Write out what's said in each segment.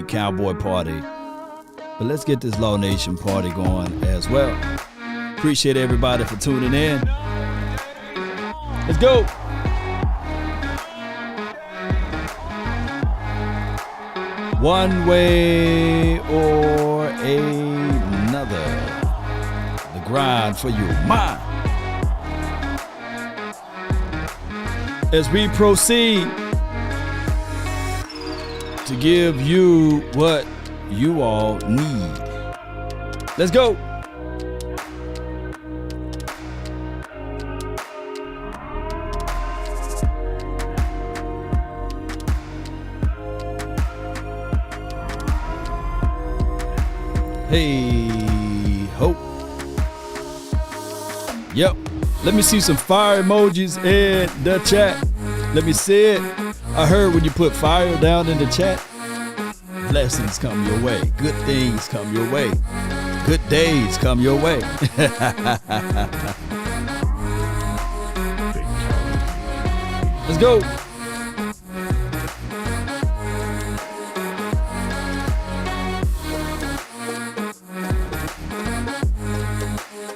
Cowboy party. But let's get this Law Nation party going as well. Appreciate everybody for tuning in. Let's go. One way or another, the grind for your mind. As we proceed to give you what you all need. Let's go. Hey, hope. Yep. Let me see some fire emojis in the chat. Let me see it. I heard when you put fire down in the chat, blessings come your way. Good things come your way. Good days come your way. Let's go.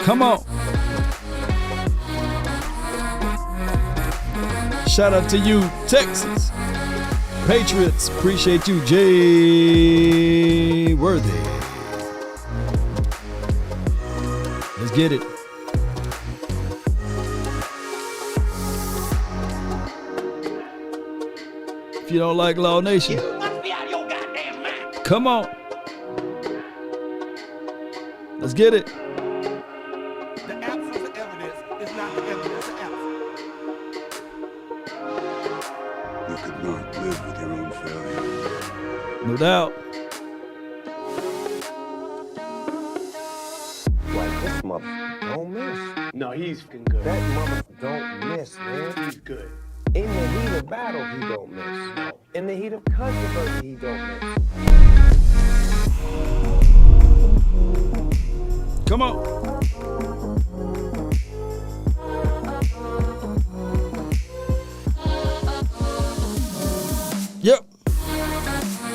Come on. Shout out to you, Texas. Patriots, appreciate you, Jay Worthy. Let's get it. If you don't like Law Nation, you must be out of your goddamn mind. Come on. Let's get it. The absence of evidence is not the evidence of absence. You could not live with your own failure. No doubt. Like this mother don't miss. No, he's fucking good. That mother don't miss, man. He's good. In the heat of battle, he don't miss. No. In the heat of controversy, he don't miss. Come on. Yep.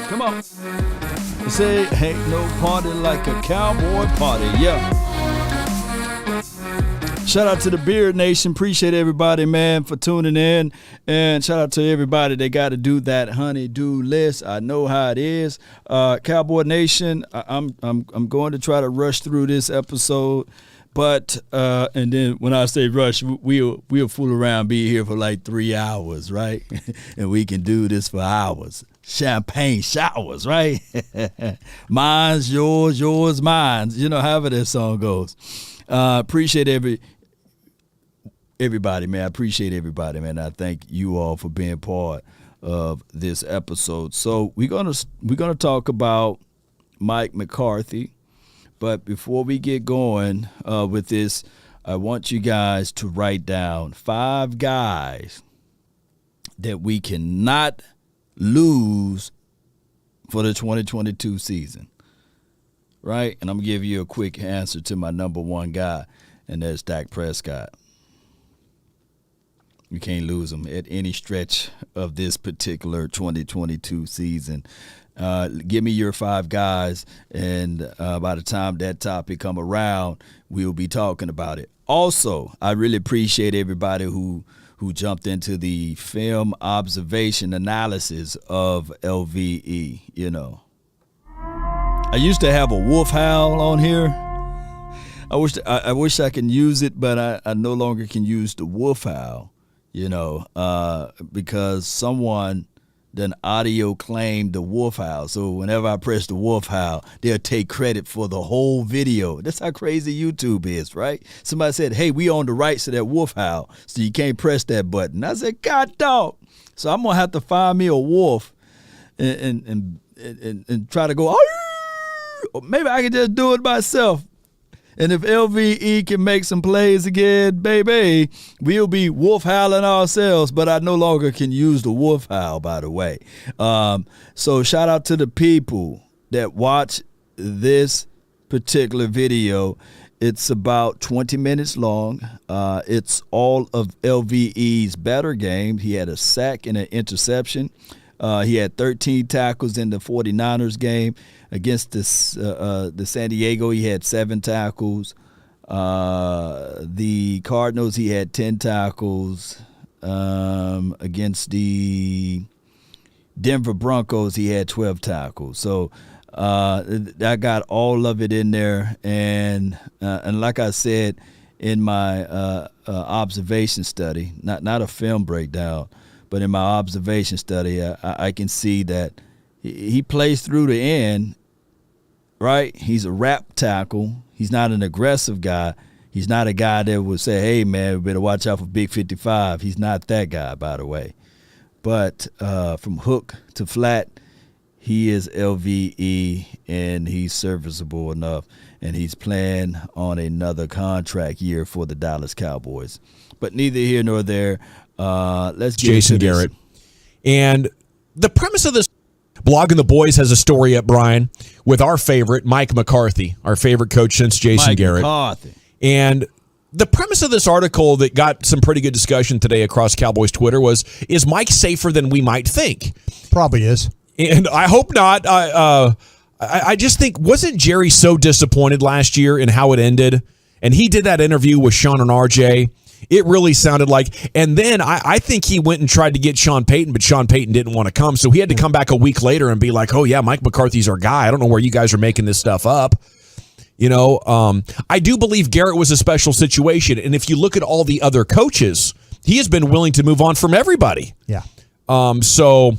Come on. They say, ain't no party like a cowboy party. Yeah. Shout out to the Beard Nation. Appreciate everybody, man, for tuning in. And shout out to everybody that got to do that honey-do list. I know how it is. Cowboy Nation, I'm going to try to rush through this episode. But and then when I say rush, we'll fool around, be here for like 3 hours, right? And we can do this for hours. Champagne showers, right? Mine's yours, yours, mine's. You know, however that song goes. Appreciate everybody, man. I appreciate everybody, man. I thank you all for being part of this episode. So we're gonna talk about Mike McCarthy. But before we get going with this, I want you guys to write down 5 guys that we cannot lose for the 2022 season, right? And I'm going to give you a quick answer to my number 1 guy, and that's Dak Prescott. You can't lose him at any stretch of this particular 2022 season. Give me your 5 guys, and by the time that topic come around, we'll be talking about it. Also, I really appreciate everybody who jumped into the film observation analysis of LVE. You know, I used to have a wolf howl on here. I wish I can use it, but I no longer can use the wolf howl. You know, because someone then audio claimed the wolf howl. So whenever I press the wolf howl, they'll take credit for the whole video. That's how crazy YouTube is, right? Somebody said, hey, we own the rights to that wolf howl, so you can't press that button. I said, God dog. So I'm gonna have to find me a wolf and try to go, or maybe I can just do it myself. And if LVE can make some plays again, baby, we'll be wolf howling ourselves. But I no longer can use the wolf howl, by the way. So shout out to the people that watch this particular video. It's about 20 minutes long. It's all of LVE's better game. He had a sack and an interception. He had 13 tackles in the 49ers game. Against the San Diego, he had 7 tackles. The Cardinals, he had 10 tackles. Against the Denver Broncos, he had 12 tackles. So I got all of it in there. And like I said in my observation study, not a film breakdown, but in my observation study, I can see that he plays through the end, right? He's a wrap tackle. He's not an aggressive guy. He's not a guy that would say, hey, man, we better watch out for Big 55. He's not that guy, by the way. But from hook to flat, he is LVE, and he's serviceable enough, and he's playing on another contract year for the Dallas Cowboys. But neither here nor there. Let's get Jason into Garrett. And the premise of this Blogging the Boys has a story up, Brian, with our favorite, Mike McCarthy, our favorite coach since Jason Mike Garrett. McCarthy. And the premise of this article that got some pretty good discussion today across Cowboys Twitter was, is Mike safer than we might think? Probably is. And I hope not. I just think, wasn't Jerry so disappointed last year in how it ended? And he did that interview with Sean and RJ. It really sounded like, and then I think he went and tried to get Sean Payton, but Sean Payton didn't want to come. So he had to come back a week later and be like, oh, yeah, Mike McCarthy's our guy. I don't know where you guys are making this stuff up. You know, I do believe Garrett was a special situation. And if you look at all the other coaches, he has been willing to move on from everybody. Yeah. So,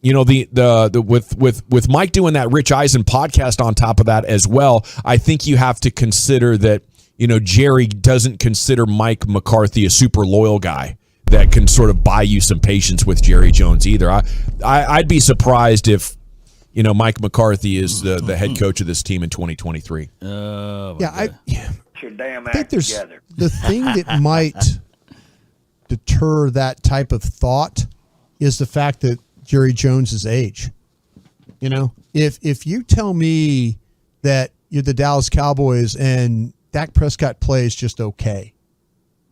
you know, with Mike doing that Rich Eisen podcast on top of that as well, I think you have to consider that, you know, Jerry doesn't consider Mike McCarthy a super loyal guy that can sort of buy you some patience with Jerry Jones either. I'd be surprised if, you know, Mike McCarthy is the head coach of this team in 2023. I Your damn think act there's together. the thing that might deter that type of thought is the fact that Jerry Jones's age. You know, if you tell me that you're the Dallas Cowboys and Dak Prescott plays just okay,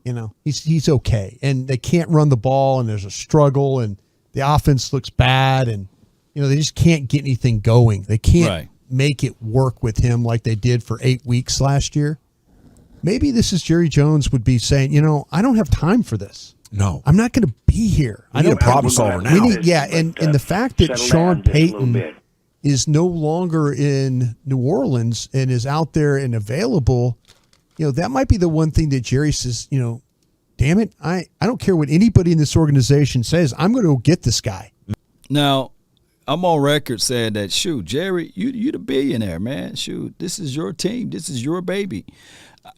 you know, he's okay, and they can't run the ball, and there's a struggle, and the offense looks bad, and you know, they just can't get anything going. They can't make it work with him like they did for 8 weeks last year. Maybe this is Jerry Jones would be saying, you know, I don't have time for this. No. I'm not going to be here. I need a problem solver now. And the fact that Sean Payton is no longer in New Orleans and is out there and available, you know, that might be the one thing that Jerry says, you know, damn it, I don't care what anybody in this organization says. I'm going to go get this guy. Now, I'm on record saying that, shoot, Jerry, you the billionaire, man. Shoot, this is your team. This is your baby.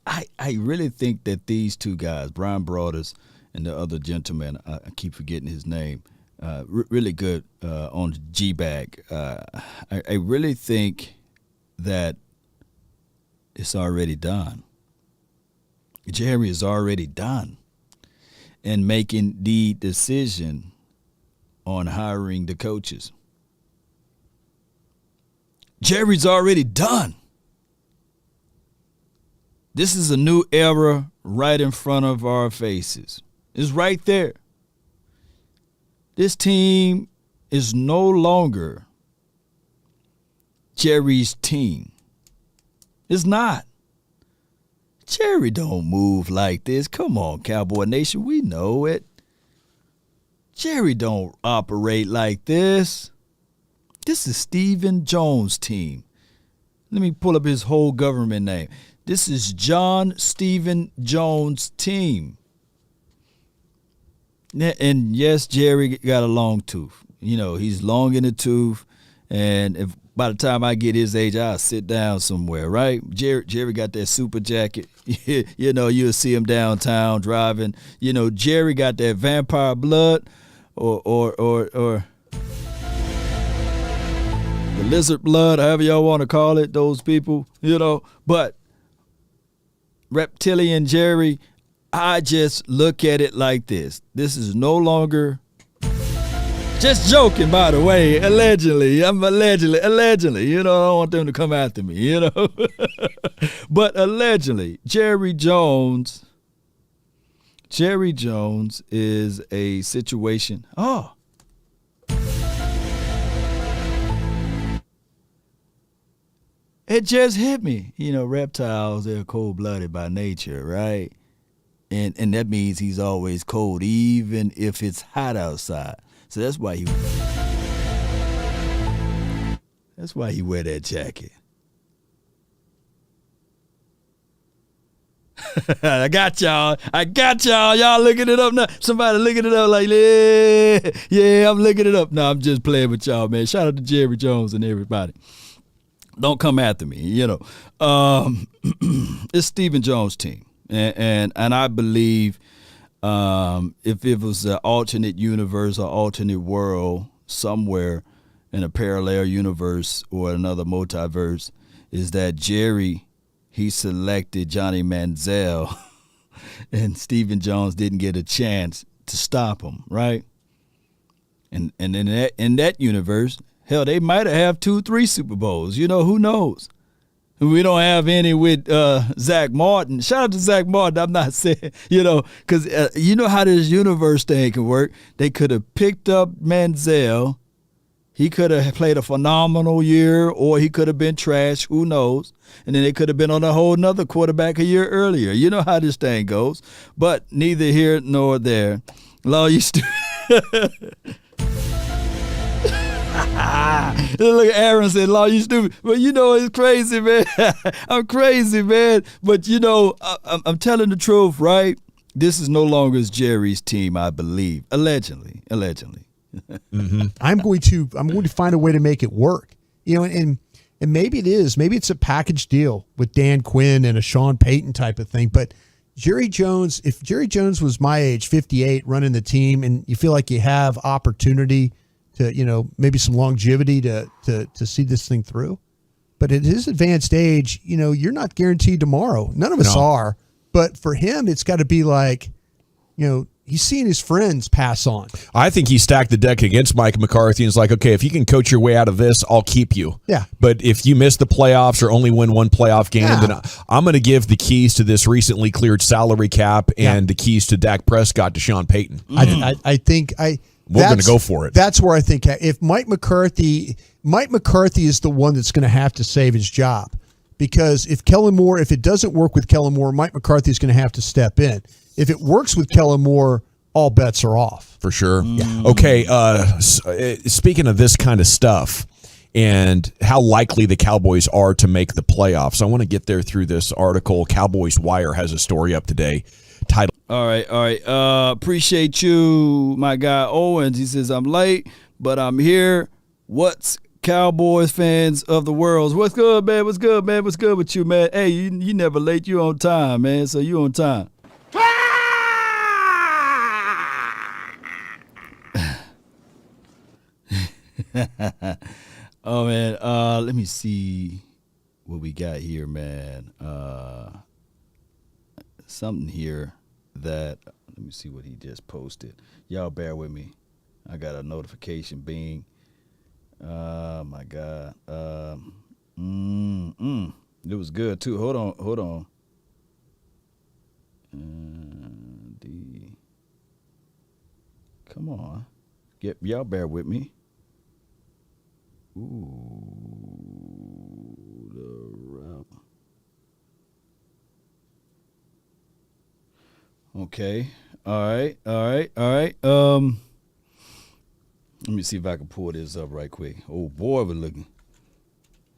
I really think that these two guys, Brian Broadus and the other gentleman, I keep forgetting his name, really good on G-Bag. I really think that it's already done. Jerry is already done in making the decision on hiring the coaches. Jerry's already done. This is a new era right in front of our faces. It's right there. This team is no longer Jerry's team. It's not. Jerry don't move like this. Come on, Cowboy Nation, we know it. Jerry don't operate like this. This is Stephen Jones' team. Let me pull up his whole government name. This is John Stephen Jones' team. And yes, Jerry got a long tooth. You know, he's long in the tooth. And if by the time I get his age, I'll sit down somewhere, right? Jerry got that super jacket. You know, you'll see him downtown driving. You know, Jerry got that vampire blood or the lizard blood, however y'all want to call it, those people, you know. But reptilian Jerry, I just look at it like this. This is no longer, just joking, by the way, allegedly. I'm allegedly, you know, I don't want them to come after me, you know. But allegedly, Jerry Jones is a situation. Oh, it just hit me. You know, reptiles, they're cold-blooded by nature, right? And that means he's always cold, even if it's hot outside. So that's why he wear that jacket. I got y'all. Y'all looking it up now. Somebody looking it up like, yeah, I'm looking it up. No, I'm just playing with y'all, man. Shout out to Jerry Jones and everybody. Don't come after me, you know. It's Stephen Jones' team. And I believe if it was an alternate universe or alternate world somewhere in a parallel universe or another multiverse, is that Jerry, he selected Johnny Manziel and Stephen Jones didn't get a chance to stop him, right? And in that universe, hell, they might have 2-3 Super Bowls. You know, who knows? We don't have any with Zach Martin. Shout out to Zach Martin. I'm not saying, you know, because you know how this universe thing can work. They could have picked up Manziel. He could have played a phenomenal year, or he could have been trash. Who knows? And then they could have been on a whole nother quarterback a year earlier. You know how this thing goes. But neither here nor there. Law, you Look, Aaron said, "Law, you stupid." Well, you know, it's crazy, man. I'm crazy, man. But, you know, I'm telling the truth, right? This is no longer Jerry's team, I believe. Allegedly. Mm-hmm. I'm going to find a way to make it work. You know, and maybe it is. Maybe it's a package deal with Dan Quinn and a Sean Payton type of thing. But Jerry Jones, if Jerry Jones was my age, 58, running the team, and you feel like you have opportunity to, you know, maybe some longevity to see this thing through. But at his advanced age, you know, you're not guaranteed tomorrow. None of us are. But for him, it's got to be like, you know, he's seeing his friends pass on. I think he stacked the deck against Mike McCarthy and is like, okay, if you can coach your way out of this, I'll keep you. Yeah. But if you miss the playoffs or only win one playoff game, then I'm going to give the keys to this recently cleared salary cap and the keys to Dak Prescott to Sean Payton. I think we're going to go for it. That's where I think if Mike McCarthy is the one that's going to have to save his job, because if it doesn't work with Kellen Moore, Mike McCarthy is going to have to step in. If it works with Kellen Moore, all bets are off. For sure. Yeah. Okay. Speaking of this kind of stuff and how likely the Cowboys are to make the playoffs, I want to get there through this article. Cowboys Wire has a story up today titled. All right. Appreciate you, my guy Owens. He says, I'm late, but I'm here. What's Cowboys fans of the world? What's good, man? What's good, man? What's good with you, man? Hey, you never late. You on time, man. So you on time. Oh, man. Let me see what we got here, man. Something here that, let me see what he just posted. Y'all bear with me. I got a notification being. My God. It was good, too. Hold on. Come on. Y'all bear with me. Ooh, the route. Okay. All right. Let me see if I can pull this up right quick. Oh boy, we're looking.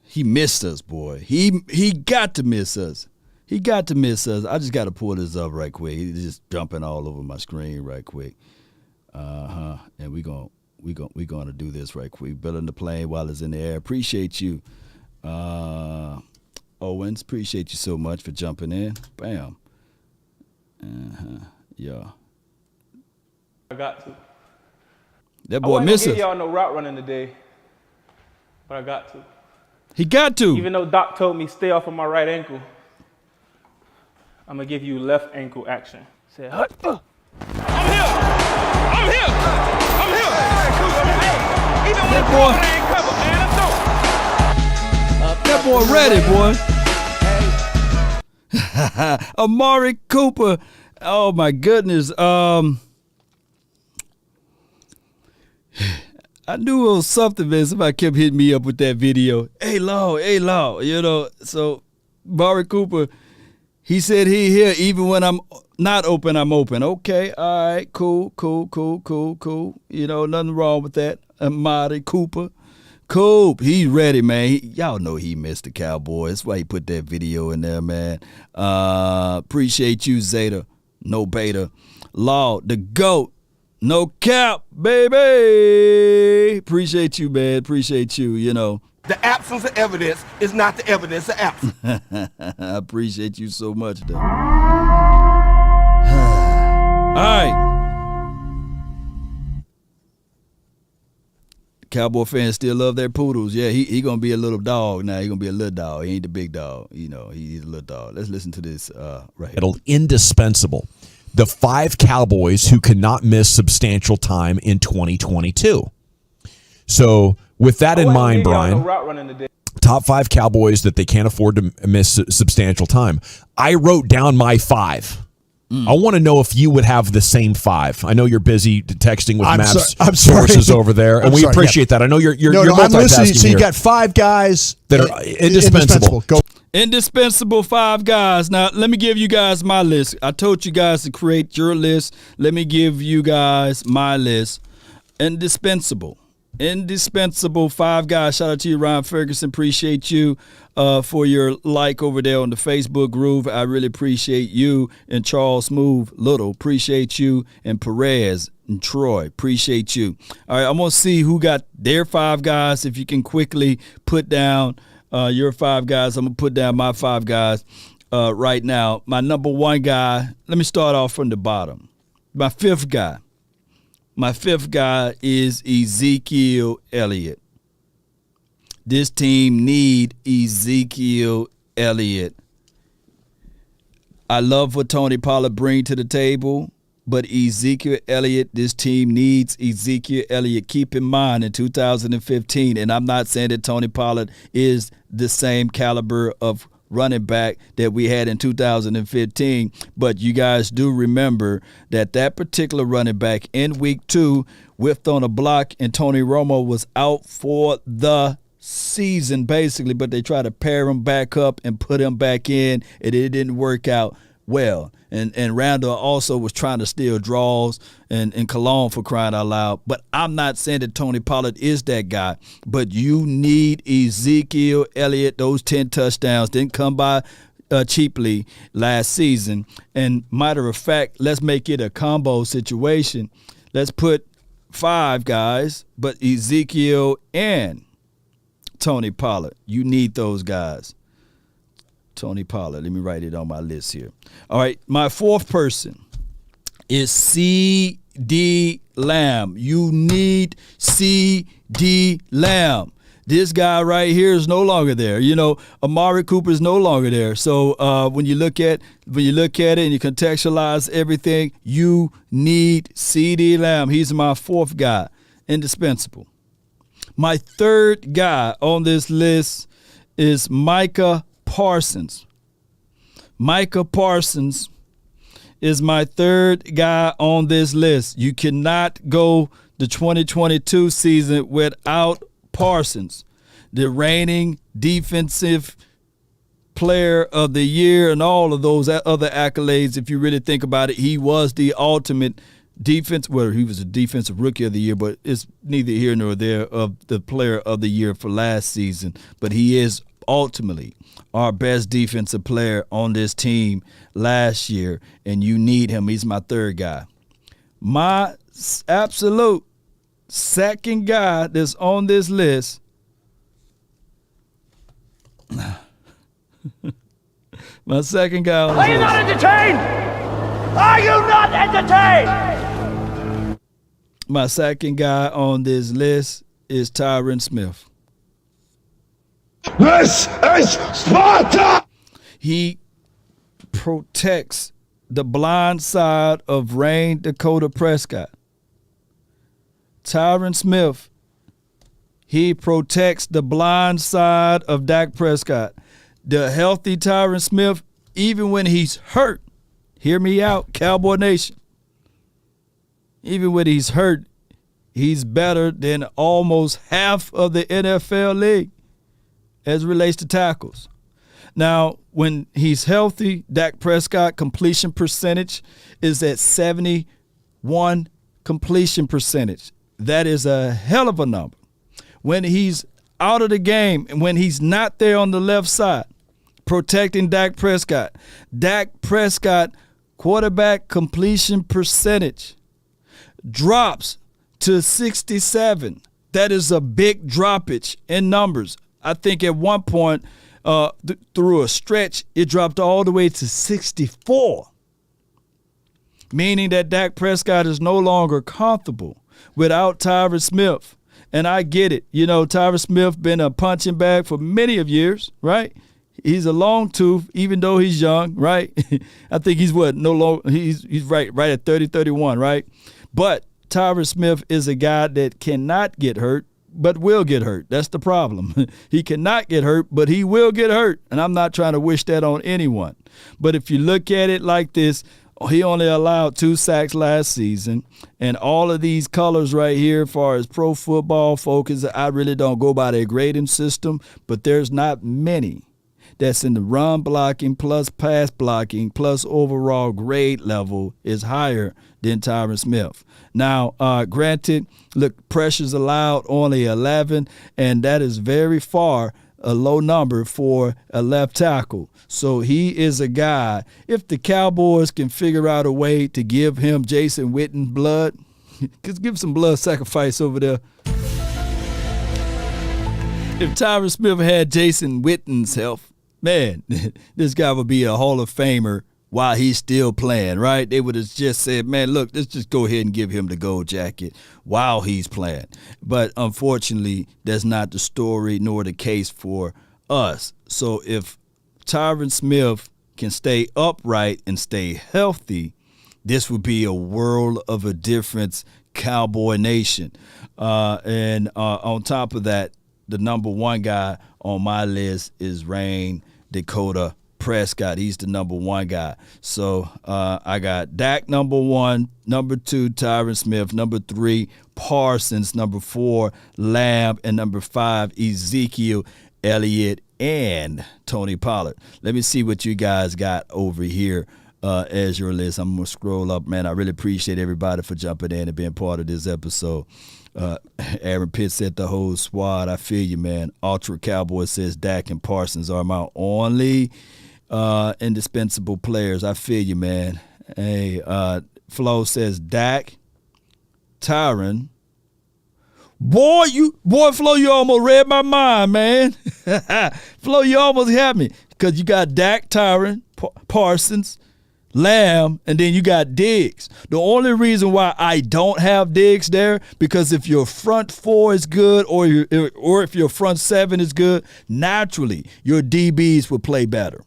He missed us, boy. He got to miss us. I just got to pull this up right quick. He's just jumping all over my screen right quick. And we're gonna do this right quick. Building the plane while it's in the air. Appreciate you, Owens. Appreciate you so much for jumping in. Bam. Yeah. I got to. That boy missed us. I wasn't gonna give y'all no route running today, but I got to. He got to. Even though Doc told me stay off of my right ankle, I'm gonna give you left ankle action. Say, I'm here. Even when the boy ain't covered, man, that boy ready, boy. Amari Cooper. Oh my goodness. I knew it was something, man. Somebody kept hitting me up with that video. Hey, Law, you know. So, Barry Cooper, he said he here even when I'm not open, I'm open. Okay, all right, cool. You know, nothing wrong with that. Amari Cooper. Coop, he's ready, man. Y'all know he missed the Cowboys. That's why he put that video in there, man. Appreciate you, Zeta. No beta. Law, the GOAT. No cap, baby. Appreciate you, man. Appreciate you, you know. The absence of evidence is not the evidence of absence. I appreciate you so much, though. All right. Cowboy fans still love their poodles. Yeah, he gonna be a little dog now. He gonna be a little dog. He ain't the big dog. You know, he's a little dog. Let's listen to this right here. Indispensable. The 5 Cowboys who cannot miss substantial time in 2022. So with that in mind, Brian, top 5 Cowboys that they can't afford to miss substantial time. I wrote down my 5. I want to know if you would have the same 5. I know you're busy texting with Matt's sources over there, and we appreciate that. I know you're multitasking. I'm listening. So you got 5 guys that are indispensable. Go. Indispensable 5 guys. Now, let me give you guys my list. I told you guys to create your list. Let me give you guys my list. Indispensable 5 guys. Shout out to you, Ryan Ferguson. Appreciate you for your like over there on the Facebook groove. I really appreciate you. And Charles Smooth Little, appreciate you. And Perez and Troy, appreciate you. All right, I'm going to see who got their 5 guys. If you can quickly put down your 5 guys. I'm going to put down my 5 guys right now. My number 1 guy, let me start off from the bottom. My 5th guy. My 5th guy is Ezekiel Elliott. This team need Ezekiel Elliott. I love what Tony Pollard brings to the table, but Ezekiel Elliott, this team needs Ezekiel Elliott. Keep in mind, in 2015, and I'm not saying that Tony Pollard is the same caliber of running back that we had in 2015, but you guys do remember that particular running back in week 2 whiffed on a block, and Tony Romo was out for the season basically, but they tried to pair him back up and put him back in, and it didn't work out well. And Randall also was trying to steal draws and Cologne, for crying out loud. But I'm not saying that Tony Pollard is that guy. But you need Ezekiel Elliott. Those 10 touchdowns didn't come by cheaply last season. And matter of fact, let's make it a combo situation. Let's put 5 guys, but Ezekiel and Tony Pollard. You need those guys. Tony Pollard. Let me write it on my list here. All right, my 4th person is C.D. Lamb. You need C.D. Lamb. This guy right here is no longer there. You know, Amari Cooper is no longer there. So when you look at it and you contextualize everything, you need C.D. Lamb. He's my 4th guy. Indispensable. My 3rd guy on this list is Micah Parsons. Micah Parsons is my 3rd guy on this list. You cannot go the 2022 season without Parsons, the reigning defensive player of the year and all of those other accolades. If you really think about it, he was the ultimate defense. Well, he was a defensive rookie of the year, but it's neither here nor there of the player of the year for last season. But he is ultimately our best defensive player on this team last year, and you need him. He's my 3rd guy. My absolute 2nd guy that's on this list, my 2nd guy on this Are you not entertained? Are you not entertained? My 2nd guy on this list is Tyron Smith. This is Sparta! He protects the blind side of Rain Dakota Prescott. Tyron Smith, he protects the blind side of Dak Prescott. The healthy Tyron Smith, even when he's hurt, hear me out, Cowboy Nation. Even when he's hurt, he's better than almost half of the NFL league as it relates to tackles. Now, when he's healthy, Dak Prescott completion percentage is at 71 completion percentage. That is a hell of a number. When he's out of the game and when he's not there on the left side protecting Dak Prescott quarterback completion percentage drops to 67. That is a big droppage in numbers. I think at one point through a stretch, it dropped all the way to 64, meaning that Dak Prescott is no longer comfortable without Tyron Smith. And I get it. You know, Tyron Smith been a punching bag for many of years, right? He's a long tooth, even though he's young, right? I think he's he's right at 30, 31, right? But Tyron Smith is a guy that cannot get hurt, but will get hurt. That's the problem. He cannot get hurt, but he will get hurt. And I'm not trying to wish that on anyone. But if you look at it like this, he only allowed 2 sacks last season. And all of these colors right here, as far as Pro Football Focus, I really don't go by their grading system, but there's not many that's in the run blocking plus pass blocking plus overall grade level is higher than Tyron Smith. Now, granted, look, pressures allowed only 11, and that is very far a low number for a left tackle. So he is a guy, if the Cowboys can figure out a way to give him Jason Witten's blood, because give some blood sacrifice over there. If Tyron Smith had Jason Witten's health, man, this guy would be a Hall of Famer while he's still playing, right? They would have just said, man, look, let's just go ahead and give him the gold jacket while he's playing. But unfortunately, that's not the story nor the case for us. So if Tyron Smith can stay upright and stay healthy, this would be a world of a difference, Cowboy Nation. And on top of that, the number one guy on my list is Rain Dakota Prescott. He's the number one guy. So I got Dak number 1, number 2 Tyron Smith, number 3 Parsons, number 4 Lamb, and number 5 Ezekiel Elliott and Tony Pollard. Let me see what you guys got over here as your list. I'm going to scroll up, man. I really appreciate everybody for jumping in and being part of this episode. Aaron Pitt said the whole squad. I feel you, man. Ultra Cowboy says Dak and Parsons are my only indispensable players. I feel you, man. Hey, Flo says Dak, Tyron. Boy, Flo, you almost read my mind, man. Flo, you almost had me because you got Dak, Tyron, Parsons, Lamb, and then you got Diggs. The only reason why I don't have Diggs there, because if your front 4 is good or if your front 7 is good, naturally your DBs will play better,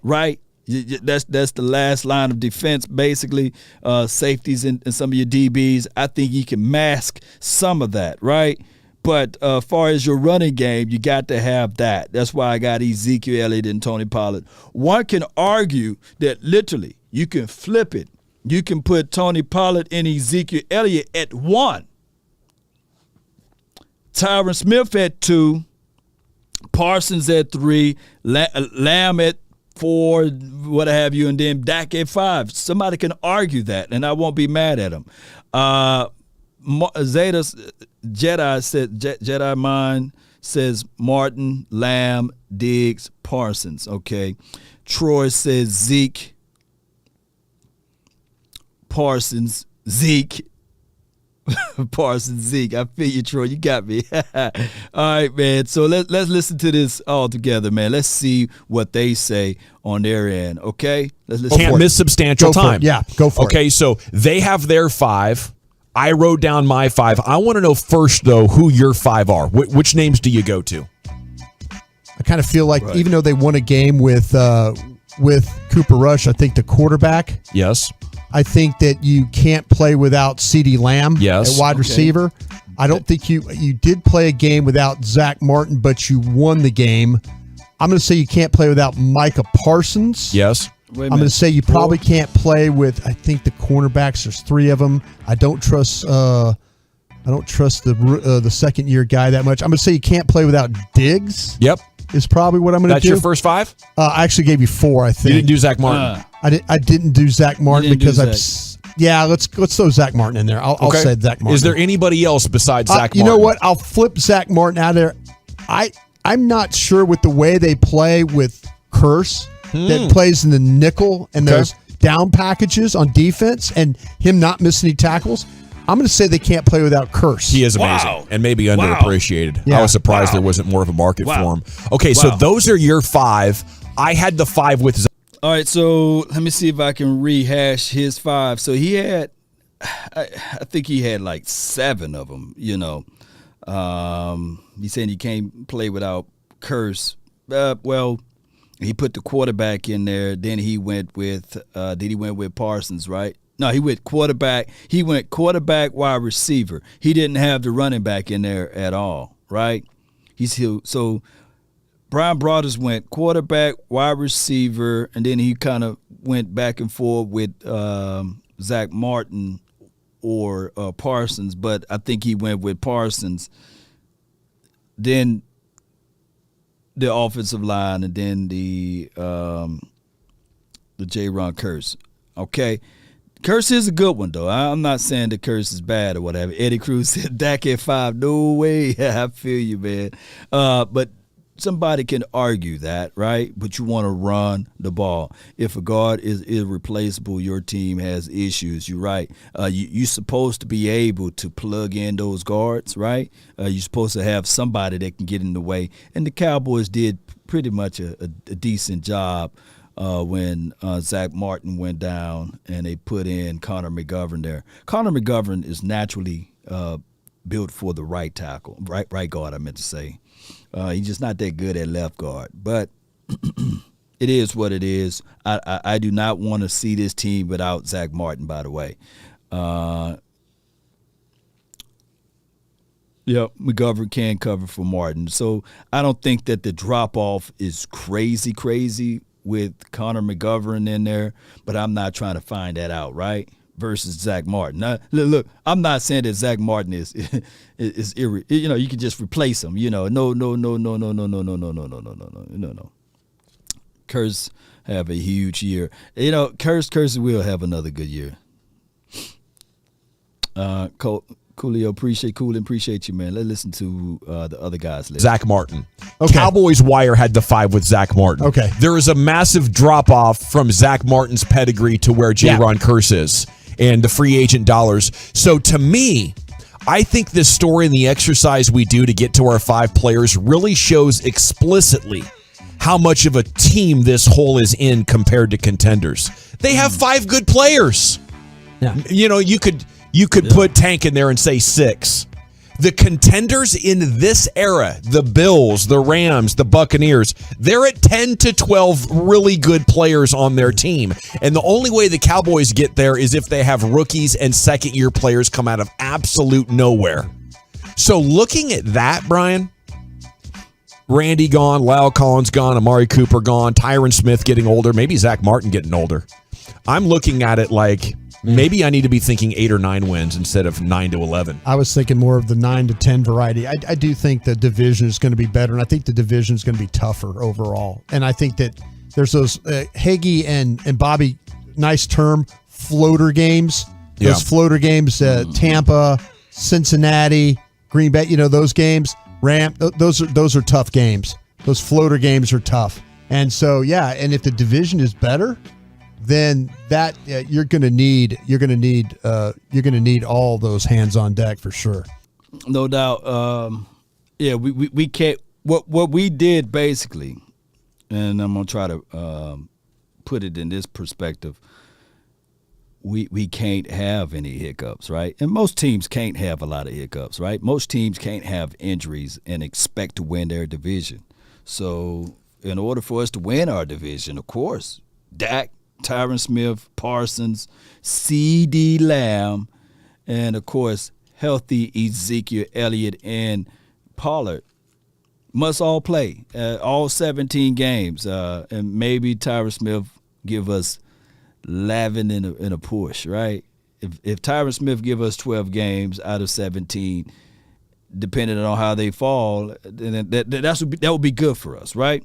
right? That's the last line of defense, basically. Safeties and some of your DBs, I think you can mask some of that, right? But as far as your running game, you got to have that. That's why I got Ezekiel Elliott and Tony Pollard. One can argue that literally you can flip it. You can put Tony Pollard and Ezekiel Elliott at 1. Tyron Smith at 2. Parsons at 3. Lamb at 4, what have you, and then Dak at 5. Somebody can argue that, and I won't be mad at them. Jedi Mind says Martin, Lamb, Diggs, Parsons. Okay. Troy says Zeke, Parsons, Zeke. Parsons, Zeke. I feel you, Troy. You got me. All right, man. So let's listen to this all together, man. Let's see what they say on their end. Okay. Let's listen. Can't miss substantial time. Yeah, go for it. Okay, so they have their 5. I wrote down my 5. I want to know first, though, who your 5 are. Which names do you go to? I kind of feel like even though they won a game with Cooper Rush, I think the quarterback. Yes. I think that you can't play without CeeDee Lamb at wide receiver. I don't think you did play a game without Zach Martin, but you won the game. I'm going to say you can't play without Micah Parsons. Yes. I'm going to say you probably can't play with, I think the cornerbacks, there's 3 of them. I don't trust I don't trust the second year guy that much. I'm going to say you can't play without Diggs. Yep. Is probably what I'm going to do. That's your first 5? I actually gave you 4, I think. You didn't do Zach Martin. I didn't do Zach Martin because let's throw Zach Martin in there. I'll say Zach Martin. Is there anybody else besides Zach Martin? You know what? I'll flip Zach Martin out of there. I'm not sure with the way they play with Curse that plays in the nickel and those down packages on defense and him not missing any tackles. I'm going to say they can't play without Curse. He is amazing and maybe underappreciated. Yeah. I was surprised there wasn't more of a market for him. Okay, so those are your 5. I had the 5 with Zach. All right, so let me see if I can rehash his 5. So he had, I think he had like 7 of them, you know. He's saying you can't play without Curse. Well, he put the quarterback in there. Then he went with, Parsons, right? No, he went quarterback. He went quarterback, wide receiver. He didn't have the running back in there at all, right? So Brian Broaddus went quarterback, wide receiver, and then he kind of went back and forth with Zach Martin or Parsons, but I think he went with Parsons. Then the offensive line, and then the J-Ron Curse. Okay. Curse is a good one, though. I'm not saying the Curse is bad or whatever. Eddie Cruz said Dak at 5. No way. I feel you, man. But somebody can argue that, right? But you want to run the ball. If a guard is irreplaceable, your team has issues. You're right. You're supposed to be able to plug in those guards, right? You're supposed to have somebody that can get in the way. And the Cowboys did pretty much a decent job when Zach Martin went down and they put in Connor McGovern there. Connor McGovern is naturally built for the right tackle, right guard, I meant to say. He's just not that good at left guard. But it is what it is. I do not want to see this team without Zach Martin, by the way. McGovern can cover for Martin. So I don't think that the drop-off is crazy with Connor McGovern in there, but I'm not trying to find that out, right? Versus Zach Martin. Now, look, I'm not saying that Zach Martin is you can just replace him. No. Curse have a huge year. Curse will have another good year. Coolio, appreciate you, man. Let's listen to the other guys. Zach Martin. Okay. Cowboys Wire had the 5 with Zach Martin. Okay. There is a massive drop-off from Zach Martin's pedigree to where J-Ron Curse is and the free agent dollars. So to me, I think this story and the exercise we do to get to our 5 players really shows explicitly how much of a team this whole is in compared to contenders. They have 5 good players. Yeah. You could put Tank in there and say 6. The contenders in this era, the Bills, the Rams, the Buccaneers, they're at 10 to 12 really good players on their team. And the only way the Cowboys get there is if they have rookies and second-year players come out of absolute nowhere. So looking at that, Brian, Randy gone, Lyle Collins gone, Amari Cooper gone, Tyron Smith getting older, maybe Zach Martin getting older. I'm looking at it like maybe I need to be thinking 8 or 9 wins instead of 9 to 11. I was thinking more of the 9 to 10 variety. I do think the division is going to be better, and I think the division is going to be tougher overall. And I think that there's those Hagee and Bobby, nice term, floater games. Those floater games, Tampa, Cincinnati, Green Bay. those games. Those are tough games. Those floater games are tough. And so and if the division is better, then that you're going to need all those hands on deck for sure. No doubt. We can't. What we did basically, and I'm gonna try to put it in this perspective. We can't have any hiccups, right? And most teams can't have a lot of hiccups, right? Most teams can't have injuries and expect to win their division. So in order for us to win our division, of course, Dak, Tyron Smith, Parsons, C.D. Lamb, and, of course, healthy Ezekiel Elliott and Pollard must all play, all 17 games. And maybe Tyron Smith give us Lavin in a push, right? if Tyron Smith give us 12 games out of 17, depending on how they fall, then that would be good for us, right?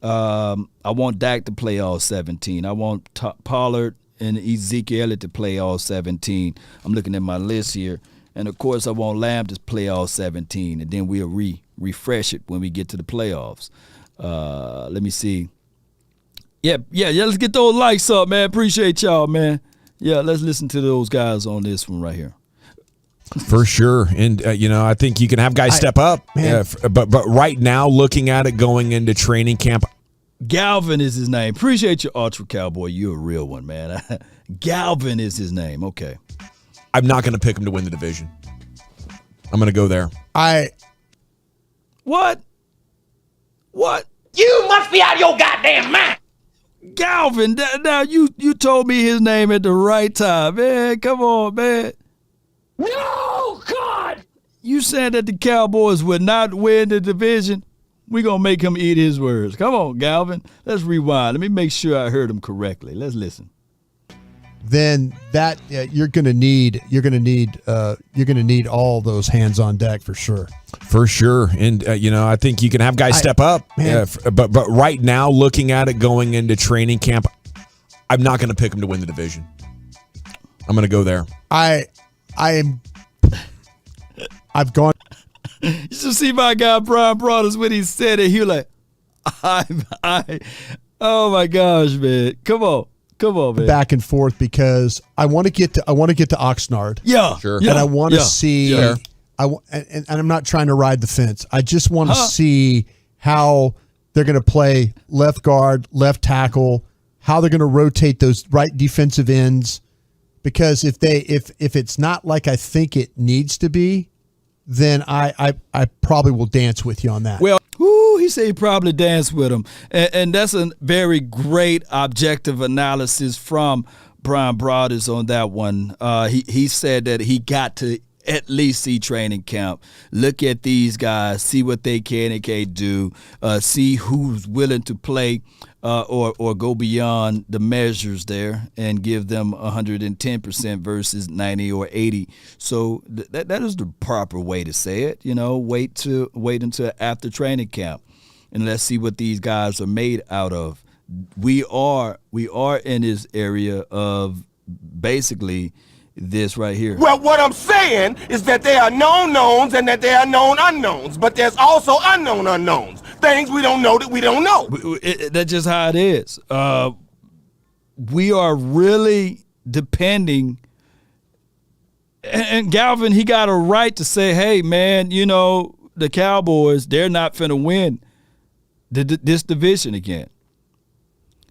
I want Dak to play all 17. I want Pollard and Ezekiel Elliott to play all 17. I'm looking at my list here. And, of course, I want Lamb to play all 17, and then we'll refresh it when we get to the playoffs. Let me see. Yeah, let's get those likes up, man. Appreciate y'all, man. Yeah, let's listen to those guys on this one right here. For sure. And, I think you can have guys step up. But right now, looking at it going into training camp. Galvin is his name. Appreciate you, Ultra Cowboy. You're a real one, man. Galvin is his name. Okay. I'm not going to pick him to win the division. I'm going to go there. What? You must be out of your goddamn mind. Galvin, now you told me his name at the right time. Man, come on, man. No, God! You said that the Cowboys would not win the division. We're going to make him eat his words. Come on, Galvin. Let's rewind. Let me make sure I heard him correctly. Let's listen. Then that you're going to need all those hands on deck for sure. For sure. And I think you can have guys step up. But right now, looking at it going into training camp, I'm not going to pick him to win the division. I'm going to go there. I've gone. You should see my guy Brian Brothers when he said it. He was like, oh my gosh, man. Come on, man. Back and forth because I want to get to Oxnard. Yeah, sure. And I want to see. Yeah. And I'm not trying to ride the fence. I just want to see how they're going to play left guard, left tackle, how they're going to rotate those right defensive ends. Because if it's not like I think it needs to be, then I probably will dance with you on that. Well, he said he probably danced with him. And that's a very great objective analysis from Brian Broaders on that one. He said that he got to at least see training camp, look at these guys, see what they can and can't do, see who's willing to play or go beyond the measures there and give them 110% versus 90 or 80. So that is the proper way to say it. Wait until after training camp and let's see what these guys are made out of. We are in this area of basically this right here. Well, what I'm saying is that there are known knowns and that there are known unknowns, but there's also unknown unknowns. Things we don't know that we don't know. That's just how it is. We are really depending. And Galvin, he got a right to say, hey, man, the Cowboys, they're not finna win this division again.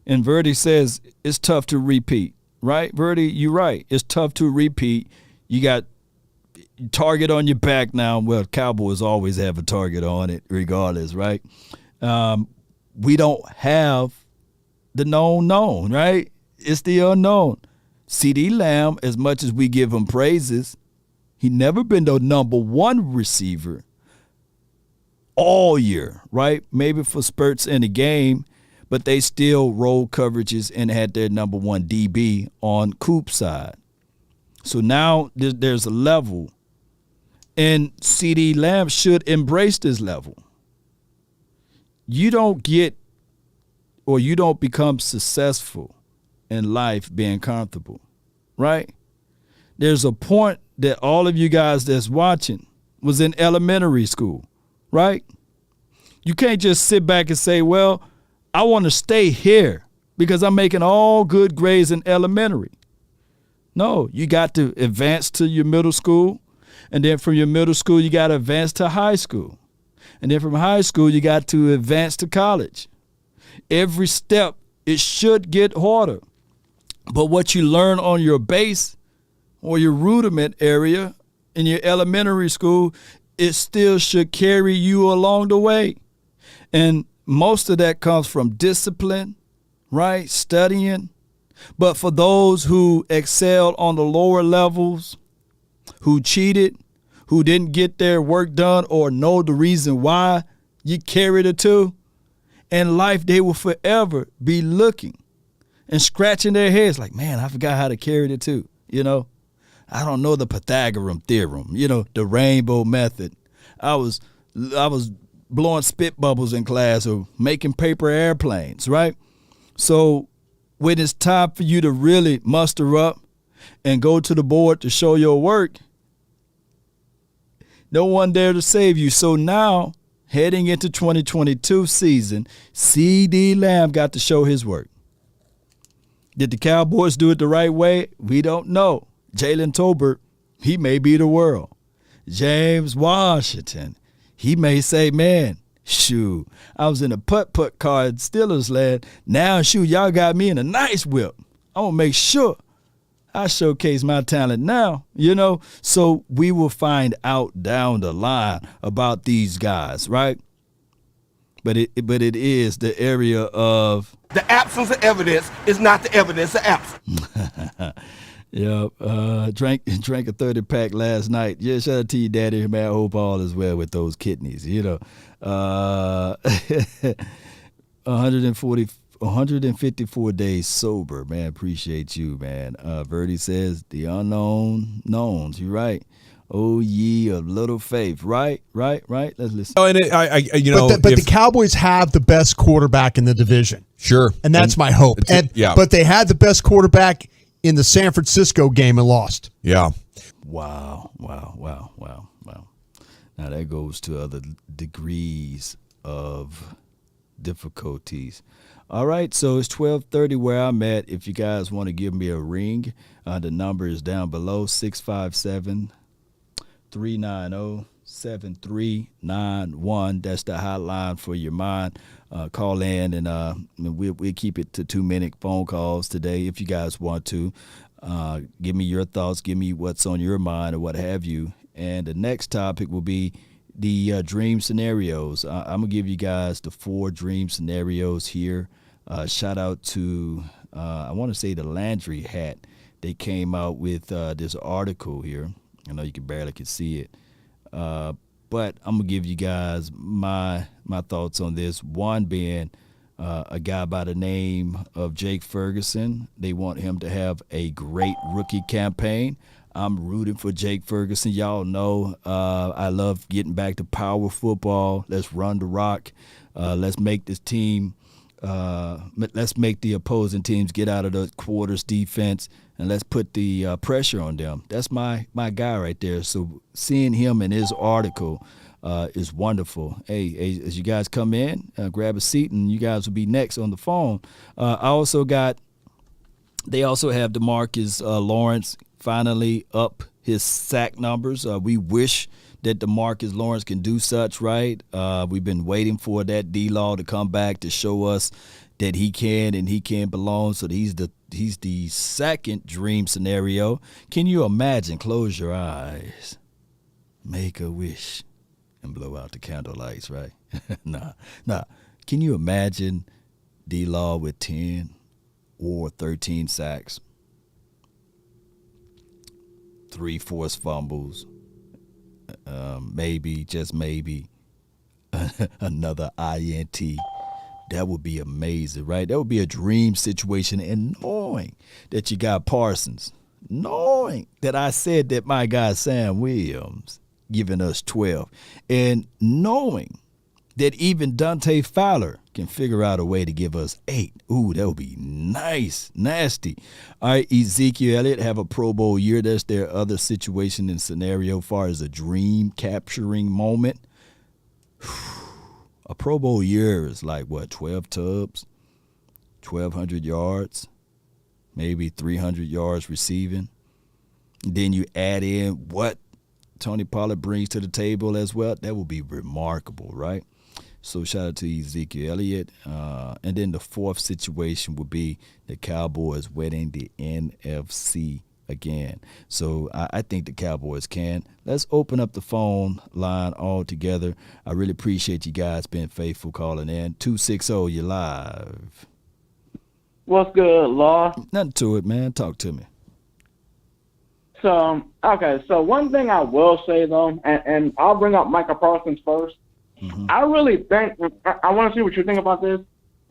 And Verdi says it's tough to repeat. Right, Verdi, you're right. It's tough to repeat. You got target on your back now. Well, Cowboys always have a target on it regardless, right? We don't have the known, right? It's the unknown. CeeDee Lamb, as much as we give him praises, he never been the number one receiver all year, right? Maybe for spurts in the game, but they still rolled coverages and had their number one DB on Coop's side. So now there's a level, and CeeDee Lamb should embrace this level. You don't become successful in life being comfortable, right? There's a point that all of you guys that's watching was in elementary school, right? You can't just sit back and say, well, I want to stay here because I'm making all good grades in elementary. No, you got to advance to your middle school, and then from your middle school, you got to advance to high school. And then from high school, you got to advance to college. Every step, it should get harder. But what you learn on your base or your rudiment area in your elementary school, it still should carry you along the way. And most of that comes from discipline, right? Studying. But for those who excelled on the lower levels, who cheated, who didn't get their work done or know the reason why, you carried it too. In life, they will forever be looking and scratching their heads like, man, I forgot how to carry it too, I don't know the Pythagorean theorem, the rainbow method. I was blowing spit bubbles in class or making paper airplanes, right? So when it's time for you to really muster up and go to the board to show your work, no one there to save you. So now, heading into 2022 season, C.D. Lamb got to show his work. Did the Cowboys do it the right way? We don't know. Jalen Tolbert, he may be the world. James Washington, he may say, man, shoot, I was in a putt-putt car at Steelers land. Now, shoot, y'all got me in a nice whip. I'm going to make sure I showcase my talent now, So we will find out down the line about these guys, right? But it is the area of The absence of evidence is not the evidence of absence. Drank a 30-pack last night. Yeah, shout out to you, Daddy. Man, I hope all is well with those kidneys. 154 days sober, man. Appreciate you, man. Verdi says the unknown knowns. You're right. Oh, ye of little faith. Right. Let's listen. Oh, and but the Cowboys have the best quarterback in the division. Sure, and that's my hope. But they had the best quarterback in the San Francisco game and lost. Yeah. Wow. Now that goes to other degrees of difficulties. All right, so it's 12:30 where I'm at. If you guys want to give me a ring, the number is down below, 657-390-7391. That's the hotline for your mind. Call in, and we'll keep it to 2-minute phone calls today if you guys want to. Give me your thoughts, give me what's on your mind or what have you. And the next topic will be the dream scenarios. I'm going to give you guys the 4 dream scenarios here. Shout out to, I want to say the Landry Hat. They came out with this article here. I know you barely can see it. But I'm going to give you guys my thoughts on this. One being a guy by the name of Jake Ferguson. They want him to have a great rookie campaign. I'm rooting for Jake Ferguson. Y'all know I love getting back to power football. Let's run the rock. Let's make this team let's make the opposing teams get out of the quarters defense, and let's put the pressure on them. That's my guy right there. So seeing him in his article is wonderful. Hey, as you guys come in, grab a seat, and you guys will be next on the phone. They also have DeMarcus Lawrence finally up his sack numbers. We wish that DeMarcus Lawrence can do such, right? We've been waiting for that D-Law to come back to show us that he can and he can belong. So he's the second dream scenario. Can you imagine? Close your eyes, make a wish, and blow out the candle lights, right? Nah. Can you imagine D-Law with 10 or 13 sacks, 3 forced fumbles, maybe, just maybe, another INT? That would be amazing, right? That would be a dream situation. And knowing that you got Parsons, knowing that I said that my guy Sam Williams giving us 12, and knowing that even Dante Fowler can figure out a way to give us 8. Ooh, that would be nice, nasty. All right, Ezekiel Elliott have a Pro Bowl year. That's their other situation and scenario as far as a dream capturing moment. A Pro Bowl year is like, 12 tubs, 1,200 yards, maybe 300 yards receiving. Then you add in what Tony Pollard brings to the table as well. That will be remarkable, right? So shout out to Ezekiel Elliott. And then the fourth situation would be the Cowboys winning the NFC again. So I think the Cowboys can. Let's open up the phone line all together. I really appreciate you guys being faithful calling in. 260, you're live. What's good, Law? Nothing to it, man. Talk to me. So one thing I will say, though, and I'll bring up Micah Parsons first. Mm-hmm. I really think, I want to see what you think about this.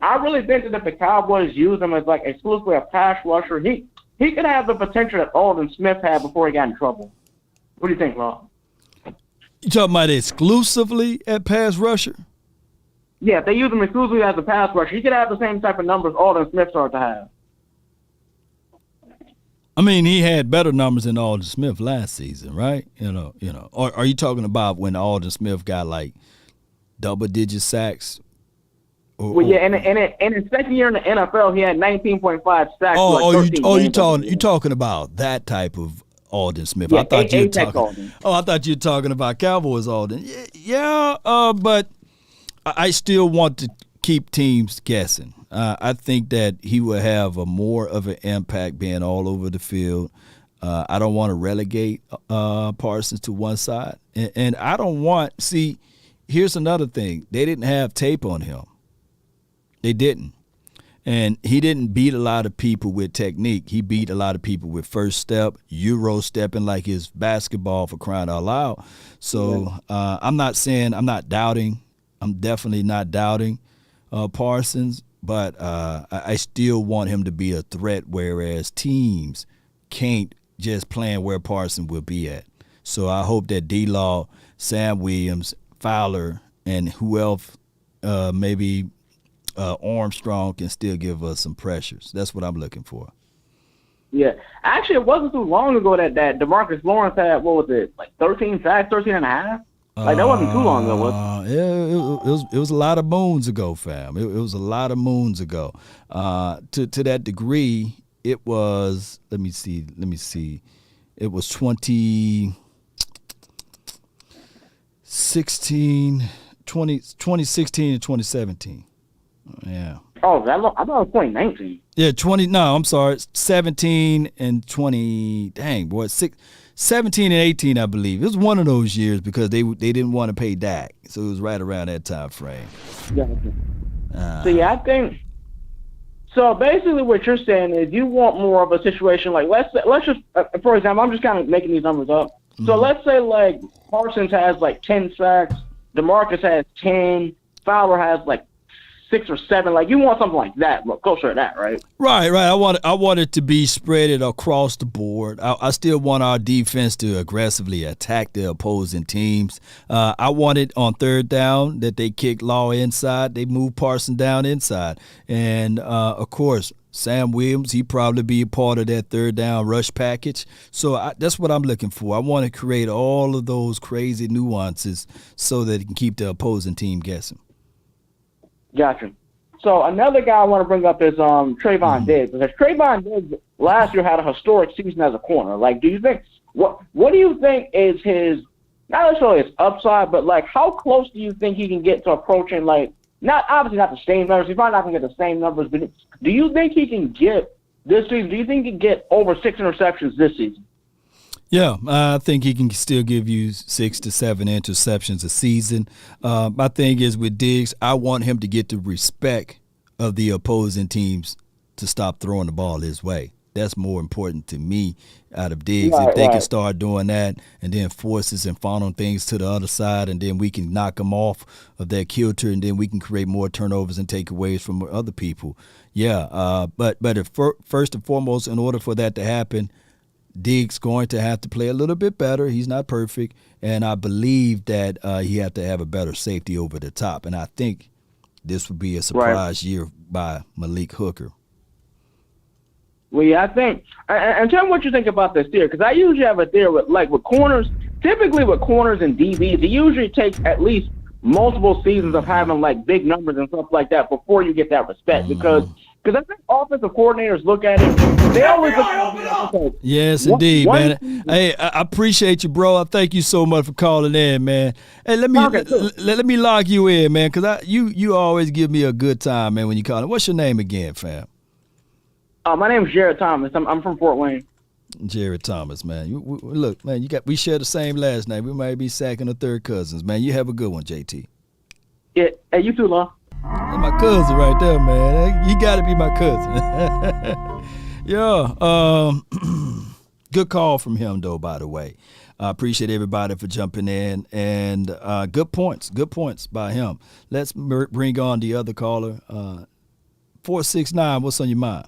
I really think that if the Cowboys use him as like exclusively a pass rusher, he he could have the potential that Alden Smith had before he got in trouble. What do you think, Law? You talking about exclusively at pass rusher? Yeah, if they use him exclusively as a pass rusher, he could have the same type of numbers Alden Smith started to have. I mean, he had better numbers than Alden Smith last season, right? You know. Or are you talking about when Alden Smith got like double-digit sacks? Well, yeah, and in his second year in the NFL, he had 19.5 sacks. You talking about that type of Alden Smith? Yeah, I thought you were talking. Alden. Oh, I thought you were talking about Cowboys Alden. Yeah, but I still want to keep teams guessing. I think that he will have more of an impact being all over the field. I don't want to relegate Parsons to one side, and I don't want. See, here's another thing: they didn't have tape on him. They didn't. And he didn't beat a lot of people with technique. He beat a lot of people with first step, Euro stepping like his basketball, for crying out loud. So I'm not doubting. I'm definitely not doubting Parsons, but I still want him to be a threat, whereas teams can't just plan where Parsons will be at. So I hope that D-Law, Sam Williams, Fowler, and who else maybe Armstrong can still give us some pressures. That's what I'm looking for. Yeah. Actually, it wasn't too long ago that DeMarcus Lawrence had, what was it, like 13 sacks, 13 and a half? Like, that wasn't too long ago, was it? Yeah, it was a lot of moons ago, fam. It was a lot of moons ago. To that degree, it was, let me see. It was 2016 and 2017. Yeah. Oh, I thought it was 2019. Yeah, 17 and 20. Dang, boy, 17 and 18, I believe. It was one of those years because they didn't want to pay Dak, so it was right around that time frame. Yeah. So yeah, I think. So basically, what you're saying is you want more of a situation like let's just for example, I'm just kind of making these numbers up. So let's say like Parsons has like 10 sacks, DeMarcus has 10, Fowler has like 6 or 7, like you want something like that, look closer to that, right? Right. I want it to be spread across the board. I still want our defense to aggressively attack the opposing teams. I want it on third down that they kick Law inside, they move Parsons down inside, and of course Sam Williams, he probably be a part of that third down rush package. So that's what I'm looking for. I want to create all of those crazy nuances so that it can keep the opposing team guessing. Gotcha. So another guy I want to bring up is Trayvon Diggs. Because Trayvon Diggs last year had a historic season as a corner. Like, do you think what do you think is his, not necessarily his upside, but like how close do you think he can get to approaching, like, obviously not the same numbers. He's probably not going to get the same numbers, but do you think he can get this season? Do you think he can get over 6 interceptions this season? Yeah, I think he can still give you 6 to 7 interceptions a season. My thing is with Diggs, I want him to get the respect of the opposing teams to stop throwing the ball his way. That's more important to me out of Diggs. If they can start doing that and then forces and funnel things to the other side, and then we can knock them off of that kilter, and then we can create more turnovers and takeaways from other people. Yeah, but if first and foremost, in order for that to happen, Diggs going to have to play a little bit better. He's not perfect, and I believe that he have to have a better safety over the top. And I think this would be a surprise year by Malik Hooker. Well, yeah, I think, and tell me what you think about this theory, because I usually have a theory with corners. Typically with corners and DBs, it usually takes at least multiple seasons of having like big numbers and stuff like that before you get that respect. Because I think offensive coordinators look at it, they always look at it. Yes, indeed, man. Hey, I appreciate you, bro. I thank you so much for calling in, man. Hey, let me lock you in, man, because you always give me a good time, man, when you call in. What's your name again, fam? My name is Jared Thomas. I'm from Fort Wayne. Jared Thomas, man. Look, man, we share the same last name. We might be second or third cousins, man. You have a good one, JT. Yeah, hey, you too, Law. That's my cousin right there, man. You got to be my cousin. Yeah. Good call from him, though, by the way. I appreciate everybody for jumping in. And good points by him. Let's bring on the other caller. 469, what's on your mind?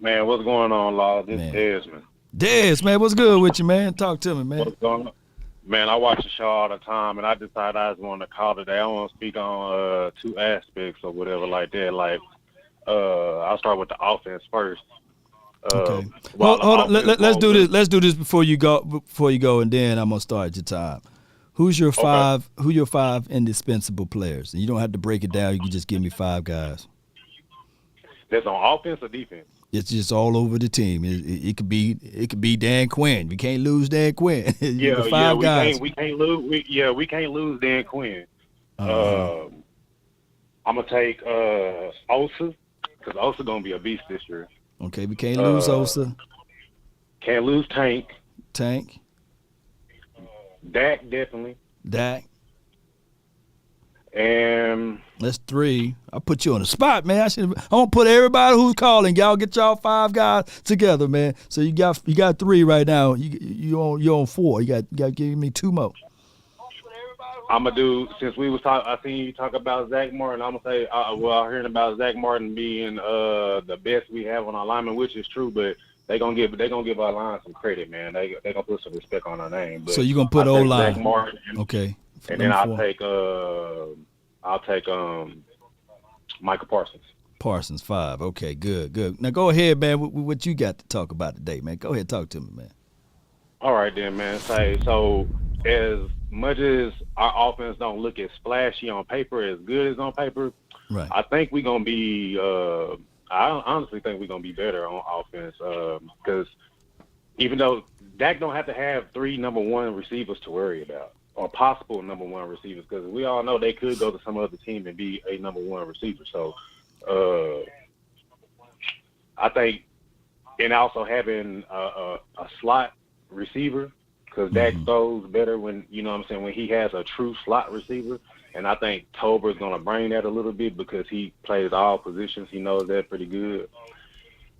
Man, what's going on, Law? This Man. is Desmond. Dez, man, what's good with you, man? Talk to me, man. What's going on? Man, I watch the show all the time, and I decided I just wanted to call today. I want to speak on two aspects or whatever like that. Like, I'll start with the offense first. Okay. Hold on. Let's do this. Let's do this before you go, and then I'm gonna start your time. Who's your five? Who your five indispensable players? And you don't have to break it down. You can just give me 5 guys. That's on offense or defense? It's just all over the team. It could be Dan Quinn. You can't lose Dan Quinn. Guys. We can't lose Dan Quinn. I'm gonna take Osa because Osa gonna be a beast this year. Okay, we can't lose Osa. Can't lose Tank. Dak definitely. And that's 3. I put you on the spot, man. I'm gonna put everybody who's calling. Y'all get y'all 5 guys together, man. So you got 3 right now. You're on 4. You got to give me 2 more. I'm gonna do, since we was talking, I seen you talk about Zach Martin. I'm gonna say, I heard about Zach Martin being the best we have on our lineman, which is true, but they gonna give our line some credit, man. They gonna put some respect on our name. But so you gonna put O-line? Zach Martin. Okay. And then I'll take Michael Parsons. Parsons 5. Okay, good. Now go ahead, man. What you got to talk about today, man? Go ahead, talk to me, man. All right, then, man. So as much as our offense don't look as flashy on paper, as good as on paper, right? I think we're gonna be. I honestly think we're gonna be better on offense because even though Dak don't have to have 3 number 1 receivers to worry about, or possible number 1 receivers, because we all know they could go to some other team and be a number 1 receiver. So I think, and also having a slot receiver, because Dak throws better when, you know what I'm saying, when he has a true slot receiver. And I think Tober is going to bring that a little bit because he plays all positions. He knows that pretty good.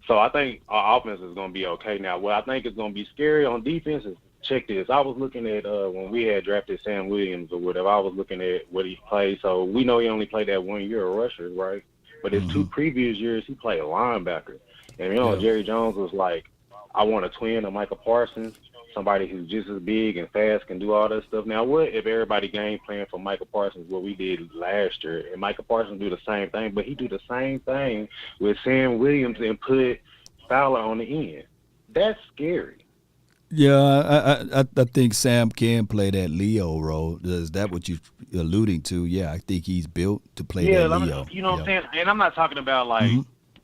So I think our offense is going to be okay. Now, what I think is going to be scary on defense is, check this. I was looking at when we had drafted Sam Williams or whatever, I was looking at what he played. So we know he only played that 1 year of rusher, right? But his 2 previous years, he played linebacker. And, you know, Jerry Jones was like, I want a twin of Michael Parsons, somebody who's just as big and fast, can do all that stuff. Now, what if everybody game plan for Michael Parsons what we did last year, and Michael Parsons do the same thing, but he do the same thing with Sam Williams and put Fowler on the end? That's scary. Yeah, I think Sam can play that Leo role. Is that what you're alluding to? Yeah, I think he's built to play that Leo. You know what I'm saying? And I'm not talking about, like,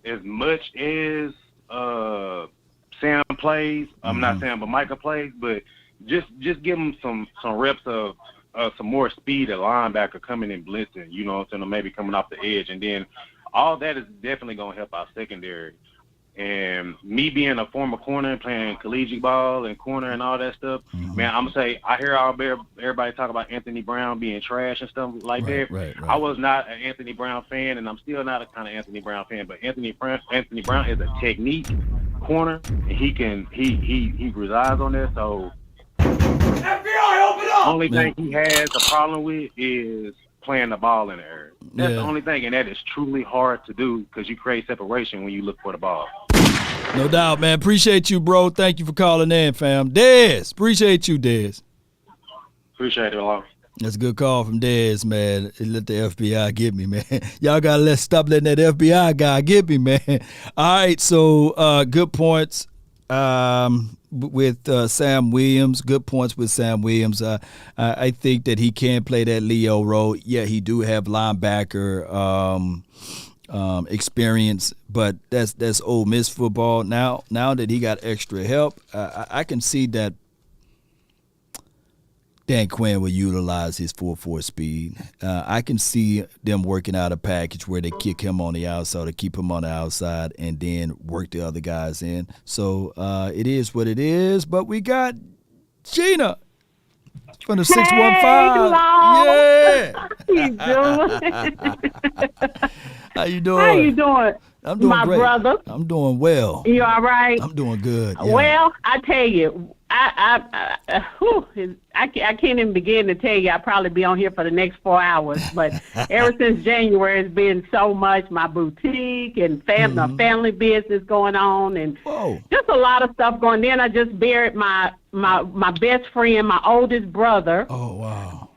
as much as Sam plays. I'm not saying, but Michael plays. But just give him some reps of some more speed at linebacker coming in blitzing. You know what I'm saying? Or maybe coming off the edge, and then all that is definitely gonna help our secondary. And me being a former corner and playing collegiate ball and corner and all that stuff, man, I'm gonna say I hear everybody talk about Anthony Brown being trash and stuff like that. Right. I was not an Anthony Brown fan, and I'm still not a kind of Anthony Brown fan. But Anthony Brown is a technique corner, and he resides on that. So FBI, open up! Only thing he has a problem with is playing the ball in the air. That's the only thing, and that is truly hard to do because you create separation when you look for the ball. No doubt, man. Appreciate you, bro. Thank you for calling in, fam. Dez, appreciate you, Dez. Appreciate it, Alon. That's a good call from Dez, man. Let the FBI get me, man. Y'all got to stop letting that FBI guy get me, man. All right, so good points with Sam Williams. Good points with Sam Williams. I think that he can play that Leo role. Yeah, he do have linebacker experience, but that's Ole Miss football. Now that he got extra help, I can see that Dan Quinn will utilize his 4.4 speed. I can see them working out a package where they kick him on the outside or keep him on the outside and then work the other guys in. So it is what it is. But we got Gina from the 615. Yeah. How you doing? How you doing? How you doing? I'm doing my great. brother? I'm doing well. You all right? I'm doing good. Yeah. Well, I tell you, I can't even begin to tell you. I'll probably be on here for the next 4 hours. But ever since January, it's been so much. My boutique and family business going on, and just a lot of stuff going. Then I just buried my best friend, my oldest brother. Oh wow.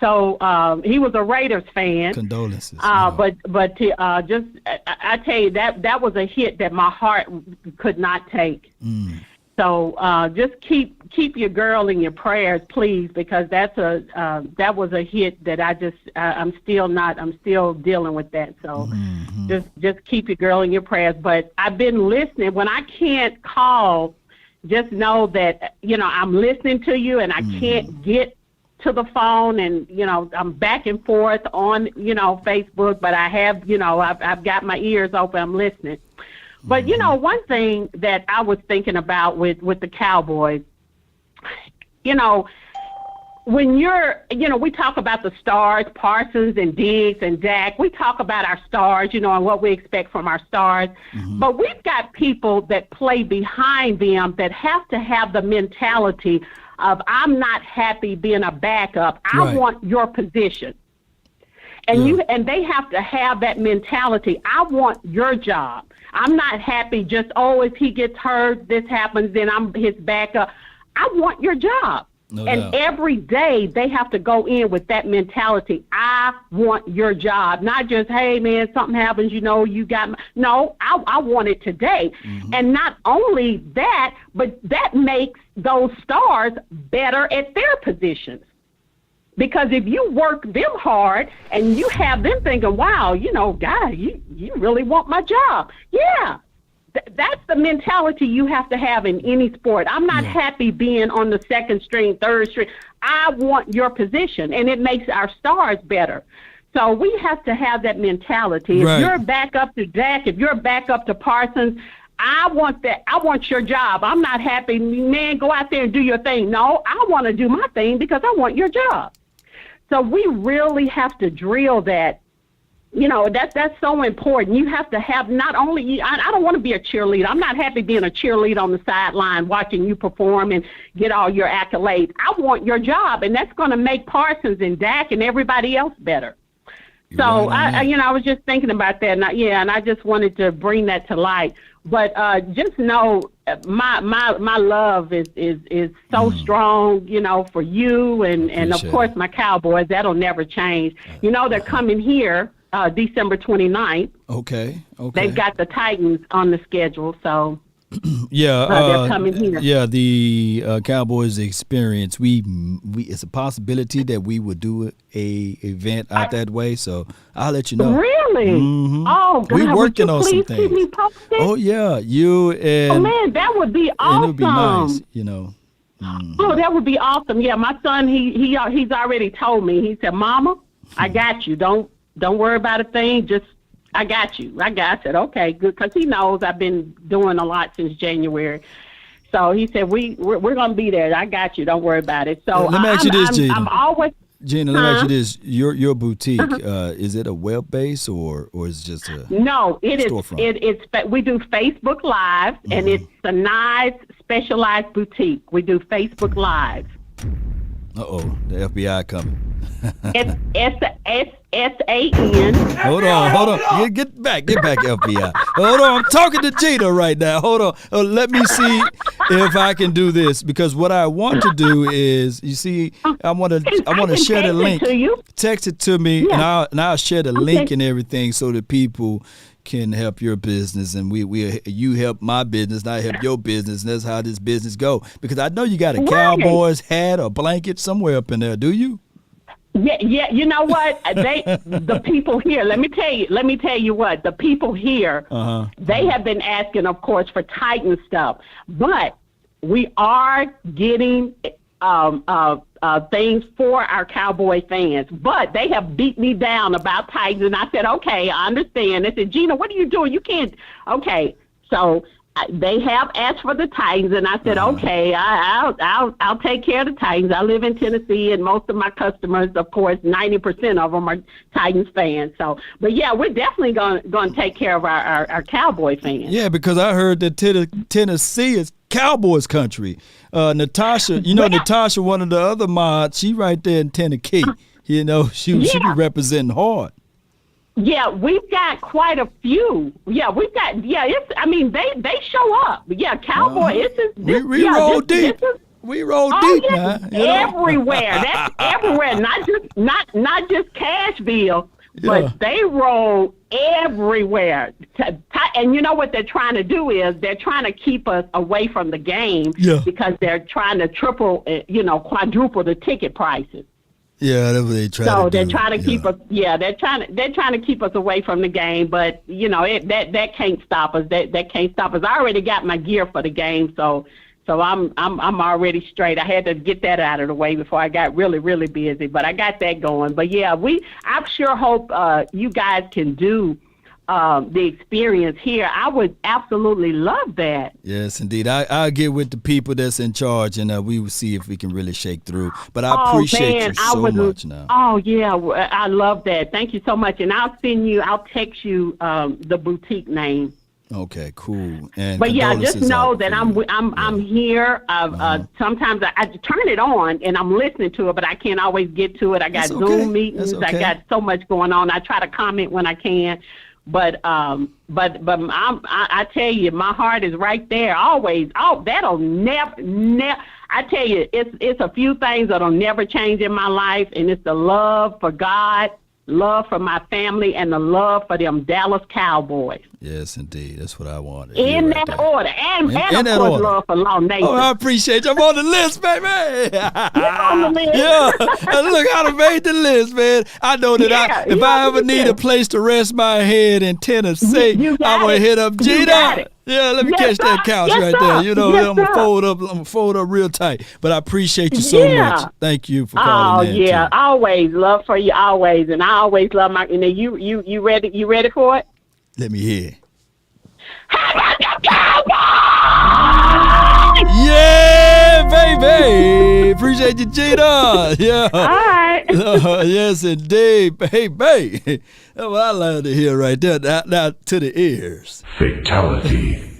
So he was a Raiders fan. Condolences. But just I tell you that was a hit that my heart could not take. So just keep your girl in your prayers, please, because that was a hit that I'm still dealing with that. So just keep your girl in your prayers. But I've been listening. When I can't call, just know that I'm listening to you, and I can't get to the phone, and I'm back and forth on Facebook, but I have I've got my ears open. I'm listening. But one thing that I was thinking about with the Cowboys, when we talk about the stars, Parsons and Diggs and Dak, we talk about our stars, and what we expect from our stars. But we've got people that play behind them that have to have the mentality of, I'm not happy being a backup. I want your position. And they have to have that mentality. I want your job. I'm not happy just, if he gets hurt, this happens, then I'm his backup. I want your job. No doubt. Every day they have to go in with that mentality. I want your job. Not just, hey, man, something happens, you got no, I want it today. And not only that, but that makes those stars better at their positions. Because if you work them hard and you have them thinking, wow, God, you really want my job. Yeah. That's the mentality you have to have in any sport. I'm not happy being on the second string, third string. I want your position, and it makes our stars better. So we have to have that mentality. If you're back up to Dak, if you're back up to Parsons, I want that. I want your job. I'm not happy, man, go out there and do your thing. No, I want to do my thing because I want your job. So we really have to drill that. That's so important. You have to have not only, I don't want to be a cheerleader. I'm not happy being a cheerleader on the sideline watching you perform and get all your accolades. I want your job, and that's going to make Parsons and Dak and everybody else better. So I was just thinking about that, and I just wanted to bring that to light. But just know my love is so strong, for you and of course my Cowboys. That'll never change. They're coming here December 29th. Okay. They've got the Titans on the schedule, so they're coming here. Yeah, the Cowboys experience. We it's a possibility that we would do a event out that way. So I'll let you know. Really? Oh, God, we're working on some please things. Keep me posted? Oh yeah, you and. Oh man, that would be awesome. It would be nice, Oh, that would be awesome. Yeah, my son, he's already told me. He said, "Mama, I got you. Don't worry about a thing. Just I got you. I said, okay, good, because he knows I've been doing a lot since January. So he said, we're going to be there. I got you. Don't worry about it. So let me ask you this, Gina. I'm always. Gina, let me ask you this. Your boutique, is it a web base or is it just a No, it is. storefront? We do Facebook Live, and it's a nice specialized boutique. We do Facebook Live. Uh-oh, the FBI coming. It's S-A-N. Hold on. Get back, FBI. Hold on, I'm talking to Gina right now. Hold on. Let me see if I can do this, because what I want to do is, you see, I want to share the link. Text it to me, and I'll share the link and everything so that people can help your business, and you help my business, and I help your business, and that's how this business go. Because I know you got a Cowboys hat or blanket somewhere up in there, do you? Yeah. You know what? The people here. Let me tell you what. The people here. They have been asking, of course, for Titan stuff, but we are getting things for our Cowboy fans. But they have beat me down about Titans, and I said, okay, I understand. They said, Gina, what are you doing? You can't. Okay, so they have asked for the Titans, and I said, okay, I'll take care of the Titans. I live in Tennessee, and most of my customers, of course, 90% of them are Titans fans. So, but yeah, we're definitely going to take care of our Cowboy fans. Yeah, because I heard that Tennessee is Cowboys country. Natasha, Natasha, one of the other mods, she right there in Tennessee. She be representing hard. Yeah, we've got quite a few. Yeah, we've got. Yeah, they show up. Yeah, Cowboy. We roll deep. We roll deep now. Everywhere. That's everywhere. Not just Cashville, but they roll everywhere. And you know what they're trying to do is they're trying to keep us away from the game because they're trying to quadruple the ticket prices. Yeah, that's what they try to do. So they're trying to keep us. Yeah, they're trying to keep us away from the game. But that can't stop us. That can't stop us. I already got my gear for the game, so I'm already straight. I had to get that out of the way before I got really, really busy. But I got that going. But yeah, I sure hope you guys can do the experience here. I would absolutely love that. Yes, indeed. I'll get with the people that's in charge, and we will see if we can really shake through. But I appreciate you so much now. Oh, yeah. I love that. Thank you so much. And I'll text you the boutique name. Okay, cool. And but yeah, just know that I'm here. Sometimes I turn it on and I'm listening to it, but I can't always get to it. I got Zoom meetings. I got so much going on. I try to comment when I can. But I tell you, my heart is right there always. Oh, that'll never. I tell you, it's a few things that'll never change in my life, and it's the love for God, love for my family, and the love for them Dallas Cowboys. Yes, indeed. That's what I wanted. In that order. And of course, love for Law Nation. Oh, I appreciate you. I'm on the list, baby. You're on the list. Yeah. Look how I made the list, man. I know that if I ever need a place to rest my head in Tennessee, I'm going to hit up Gina. Yeah, let me catch that couch right there. I'm going to fold up real tight. But I appreciate you so much. Thank you for calling in. Oh, yeah. Too. Always. Love for you, always. And I always love my, you ready? You ready for it? Let me hear. How about the Cowboys? Yeah, baby. Appreciate you, Gina. Yeah. All right. Yes, indeed, baby. That's what I love to hear right there. Now to the ears. Fatality.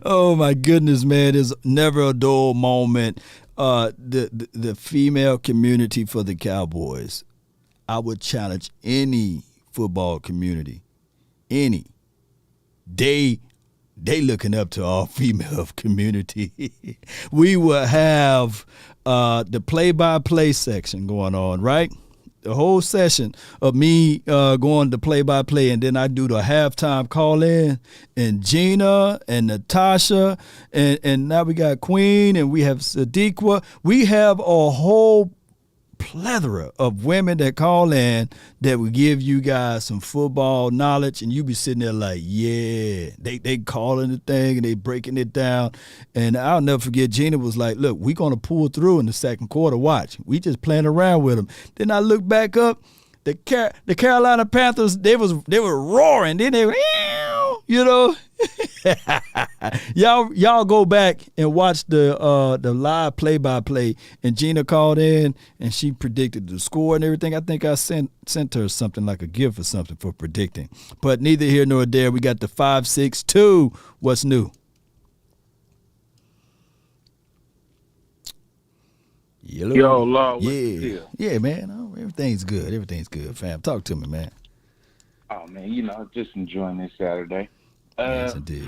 Oh, my goodness, man. There's never a dull moment. The female community for the Cowboys, I would challenge any football community, they looking up to our female community. We will have the play-by-play section going on, right? The whole session of me going to play-by-play, and then I do the halftime call-in, and Gina and Natasha, and now we got Queen, and we have Sadiqa. We have a whole plethora of women that call in that will give you guys some football knowledge, and you be sitting there like, yeah, they calling the thing and they breaking it down. And I'll never forget, Gina was like, look, we're going to pull through in the second quarter. Watch, we just playing around with them. Then I look back up, the Carolina Panthers, they were roaring. Then they were, y'all go back and watch the live play-by-play. And Gina called in and she predicted the score and everything. I think I sent her something like a gift or something for predicting. But neither here nor there. We got the 562. What's new? Yellow. Yo, Law, what's the deal? Yeah, man. Oh, everything's good. Everything's good, fam. Talk to me, man. Oh, man, just enjoying this Saturday. Yes, indeed.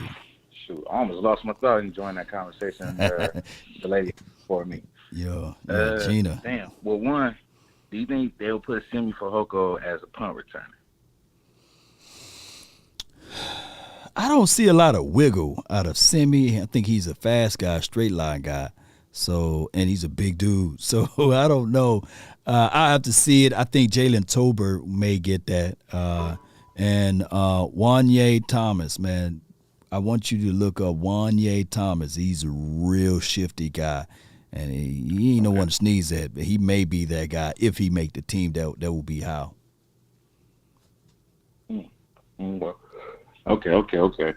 Shoot, I almost lost my thought enjoying that conversation. The lady before me. Yo, Gina. Damn. Well, one, do you think they'll put Simi Fehoko as a punt returner? I don't see a lot of wiggle out of Simi. I think he's a fast guy, straight line guy. So, and he's a big dude. So I don't know. I have to see it. I think Jalen Tolbert may get that. And Wanye Thomas, man, I want you to look up Wanye Thomas. He's a real shifty guy, and he ain't no one to sneeze at. But he may be that guy if he make the team. That will be how. Well, okay.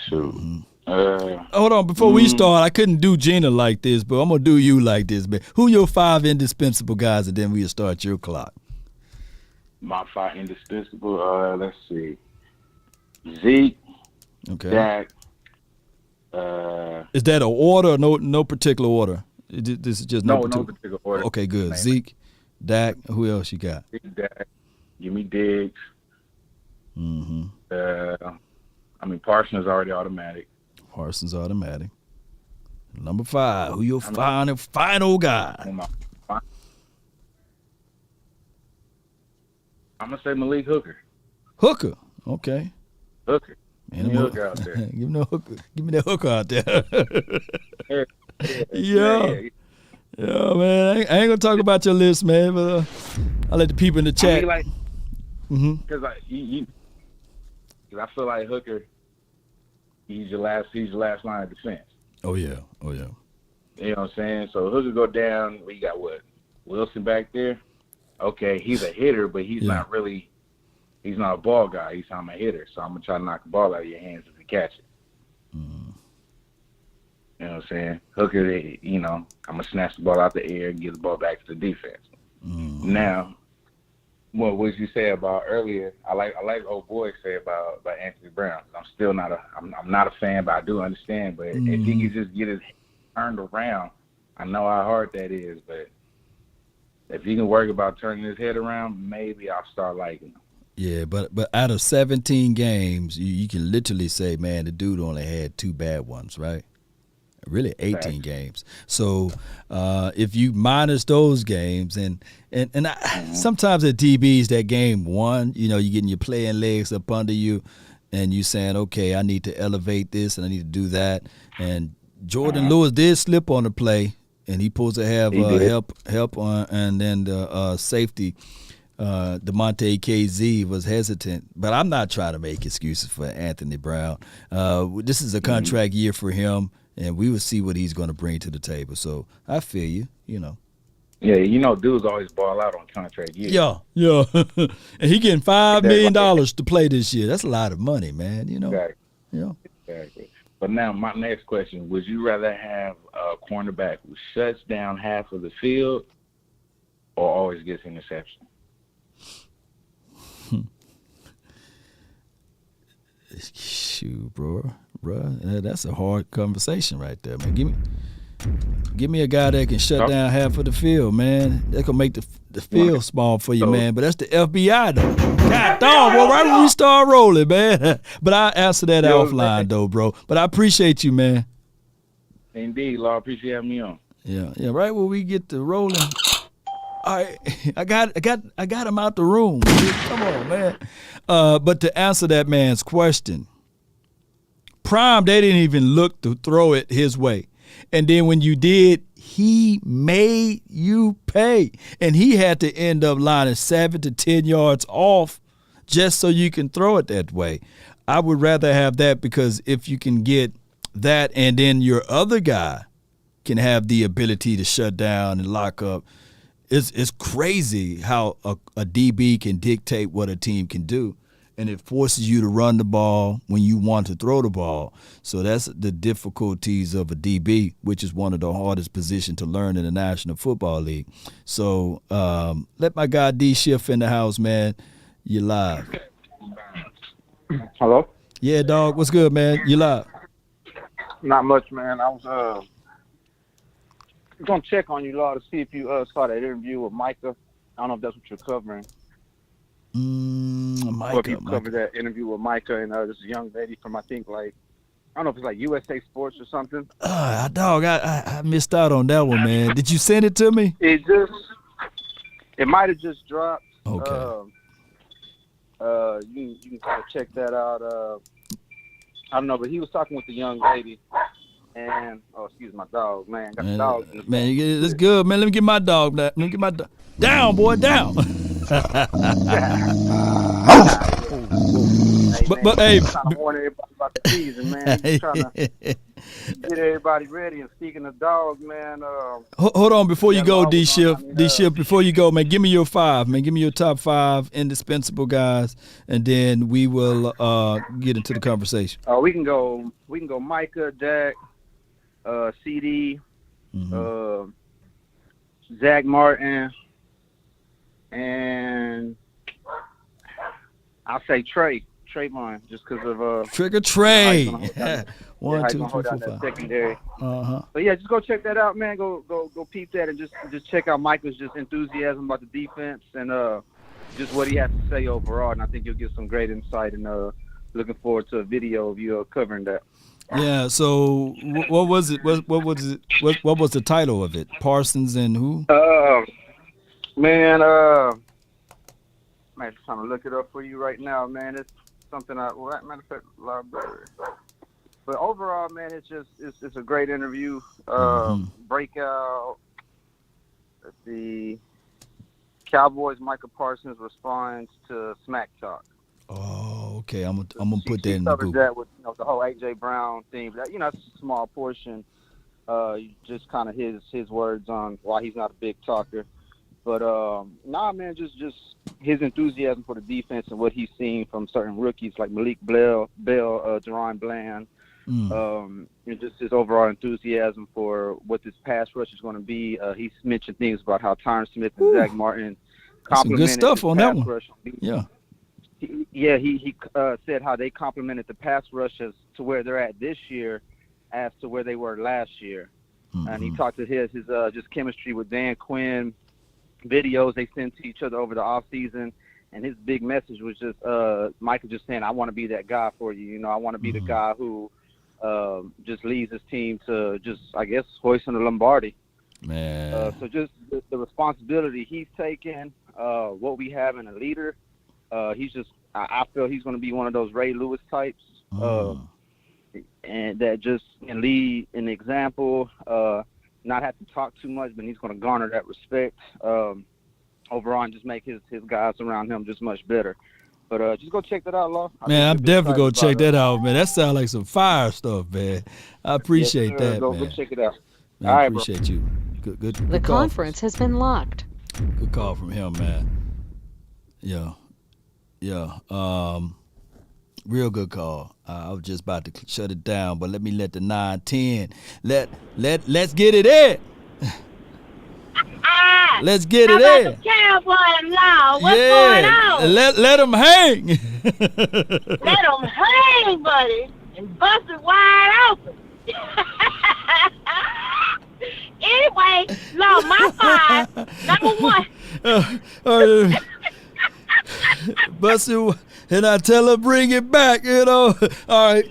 Shoot. Hold on, before we start, I couldn't do Gina like this, but I'm gonna do you like this, man. Who your 5 indispensable guys, and then we'll start your clock. My 5 indispensable. Let's see. Zeke. Okay. Dak. Is that an order or no particular order? This is just no particular order. Okay, good. Zeke, Dak. Who else you got? Zeke, Dak. Give me Diggs. Mm-hmm. Parsons is already automatic. Parsons automatic. Number 5. Who your final guy? I'm gonna say Malik Hooker. Hooker. Okay. Hooker. Give me Hooker out there. Give me Hooker. Give me that Hooker out there. Yeah, man. I ain't gonna talk about your list, man. But I'll let the people in the chat. Because I feel like Hooker, he's your last line of defense. Oh yeah. You know what I'm saying? So Hooker go down. We got what? Wilson back there. Okay, he's a hitter, but he's not really. He's not a ball guy. I'm a hitter, so I'm gonna try to knock the ball out of your hands if you catch it. You know what I'm saying? Hooker, I'm gonna snatch the ball out the air and give the ball back to the defense. Now, what would you say about earlier? I like old boy say about Anthony Brown. I'm still not I'm not a fan, but I do understand. But if he can just get his head turned around, I know how hard that is, but if he can work about turning his head around, maybe I'll start liking him. Yeah, but out of 17 games, you can literally say, man, the dude only had 2 bad ones, right? Really 18 games. So if you minus those games, and sometimes at DBs, that game 1, you're getting your playing legs up under you, and you saying, okay, I need to elevate this and I need to do that. And Jordan Lewis did slip on the play, and he supposed to have help on, and then the safety. DeMonte KZ was hesitant, but I'm not trying to make excuses for Anthony Brown. This is a contract year for him, and we will see what he's going to bring to the table. So I feel you, Yeah, dudes always ball out on contract years. Yeah. And he getting $5 million to play this year. That's a lot of money, man, Exactly. Yeah. Exactly. But now my next question, would you rather have a cornerback who shuts down half of the field or always gets interception? Shoot, bro, that's a hard conversation right there, man. Give me a guy that can shut down half of the field, man. That can make the field small for you, man. But that's the FBI, though. God dog, well, right when we start rolling, man. But I'll answer that offline, though, bro. But I appreciate you, man. Indeed, Law. Appreciate having me on. Yeah. Right when we get to rolling. All right, I got him out the room. Come on, man. But to answer that man's question, Prime, they didn't even look to throw it his way. And then when you did, he made you pay. And he had to end up lining 7 to 10 yards off just so you can throw it that way. I would rather have that, because if you can get that and then your other guy can have the ability to shut down and lock up, it's crazy how a DB can dictate what a team can do, and it forces you to run the ball when you want to throw the ball. So that's the difficulties of a DB, which is one of the hardest positions to learn in the National Football League. So let my guy D Schiff in the house, man. You live. Hello? Yeah, dog. What's good, man? You live. Not much, man. I was going to check on you, Law, to see if you saw that interview with Micah. I don't know if that's what you're covering. Micah. Or if you covered that interview with Micah and this young lady from, I don't know if it's like USA Sports or something. Dog, I missed out on that one, man. Did you send it to me? It might have just dropped. Okay. You can kind of check that out. I don't know, but he was talking with the young lady. And excuse my dog, man. Got the dog. Man, it's good, man. Let me get my dog. Let me get my dog. Down, boy, down. But hey, trying to warn everybody about the season, man. Get everybody ready. And speaking of dogs, man. Hold on before you go, D Shift. I mean, D Shift, before you go, man, give me your 5, man. Give me your top 5 indispensable guys, and then we will get into the conversation. We can go Micah, Dak, CD, Zach Martin, and I'll say Trayvon, just because of Trigger Trey. One, two, three, 4, 5. Secondary. Uh-huh. But yeah, just go check that out, man. Go peep that, and just check out Michael's just enthusiasm about the defense and just what he has to say overall. And I think you'll get some great insight. And looking forward to a video of you covering that. Yeah. So what was it? What was it? What was the title of it? Parsons and who? Man, I'm just trying to look it up for you right now, man. It's something matter of fact, library. But overall, man, it's a great interview. Breakout. Let's see. Cowboys Micah Parsons responds to Smack Talk. Oh, okay. I'm gonna put that in the covered Google. that with the whole AJ Brown thing. But it's a small portion. Just kind of his words on why he's not a big talker. But man, just his enthusiasm for the defense and what he's seen from certain rookies like Malik Bell, Deron Bland, and just his overall enthusiasm for what this pass rush is going to be. He's mentioned things about how Tyron Smith and Zach Martin Some complimented good stuff the on that pass one. rush. Yeah. He said how they complimented the pass rushes to where they're at this year as to where they were last year. And he talked to his just chemistry with Dan Quinn, videos they sent to each other over the off season, and his big message was just Michael just saying, I want to be that guy for you. I want to be the guy who just leads his team to just, I guess, hoisting the Lombardi. Man. So just the responsibility he's taken, what we have in a leader. I feel he's going to be one of those Ray Lewis types, and that just can lead an example. Not have to talk too much, but he's going to garner that respect overall and just make his guys around him just much better. But just go check that out, Law. Man, I'm definitely going to check that out, man. That sounds like some fire stuff, man. I appreciate that, go, man. Go check it out. Man, All I right, appreciate you. Good The call. conference has been locked. Good call from him, man. Yeah. Real good call. I was just about to shut it down, but let the 9-10. Let's get it in. Let's get it in. Cowboy Law, what's going on? Let them hang. Let them hang, buddy, and bust it wide open. Anyway, Law, my 5, number 1. Bust it, and I tell her bring it back, All right.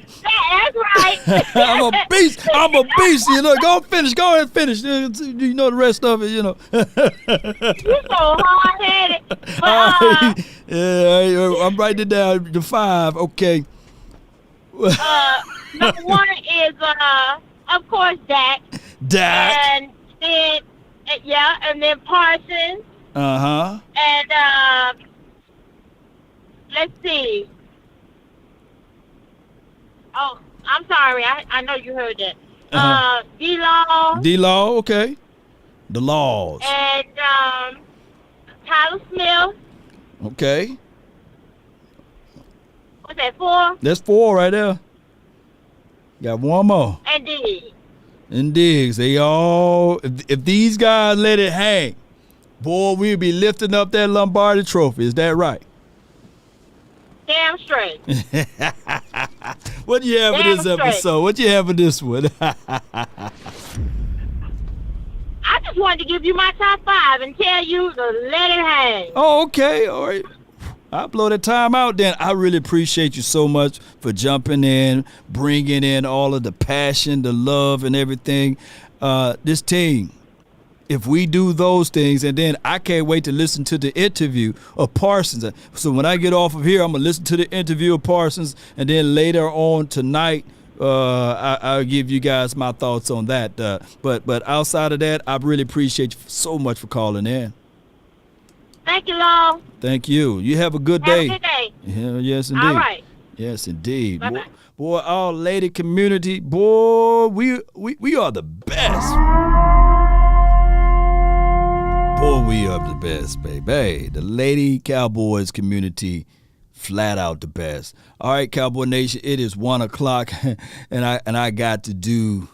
That's right. I'm a beast. Go ahead and finish. You know the rest of it, You're so hard-headed. But, yeah, I'm writing it down. The 5, okay. number 1 is, of course, Dak. And then Parsons. Uh-huh. And, let's see. Oh, I'm sorry. I know you heard that. D-Law. D-Law, okay. The Laws. And Tyler Smith. Okay. What's that, 4? That's 4 right there. Got one more. And Diggs. And Diggs. They all, if these guys let it hang, boy, we'll be lifting up that Lombardi trophy. Is that right? Damn straight. What do you have for this episode? What you have for this one? I just wanted to give you my top 5 and tell you to let it hang. Oh, okay. All right. I'll blow the time out then. I really appreciate you so much for jumping in, bringing in all of the passion, the love, and everything. This team, if we do those things, and then I can't wait to listen to the interview of Parsons. So when I get off of here, I'm going to listen to the interview of Parsons, and then later on tonight, I'll give you guys my thoughts on that. But outside of that, I really appreciate you so much for calling in. Thank you, Law. Thank you. You have a good day. Have a good day. Yeah, yes, indeed. All right. Yes, indeed. Bye-bye. Boy, our lady community, boy, we are the best. Boy, we are the best, baby. The lady Cowboys community, flat out the best. All right, Cowboy Nation, it is 1 o'clock, and I got to do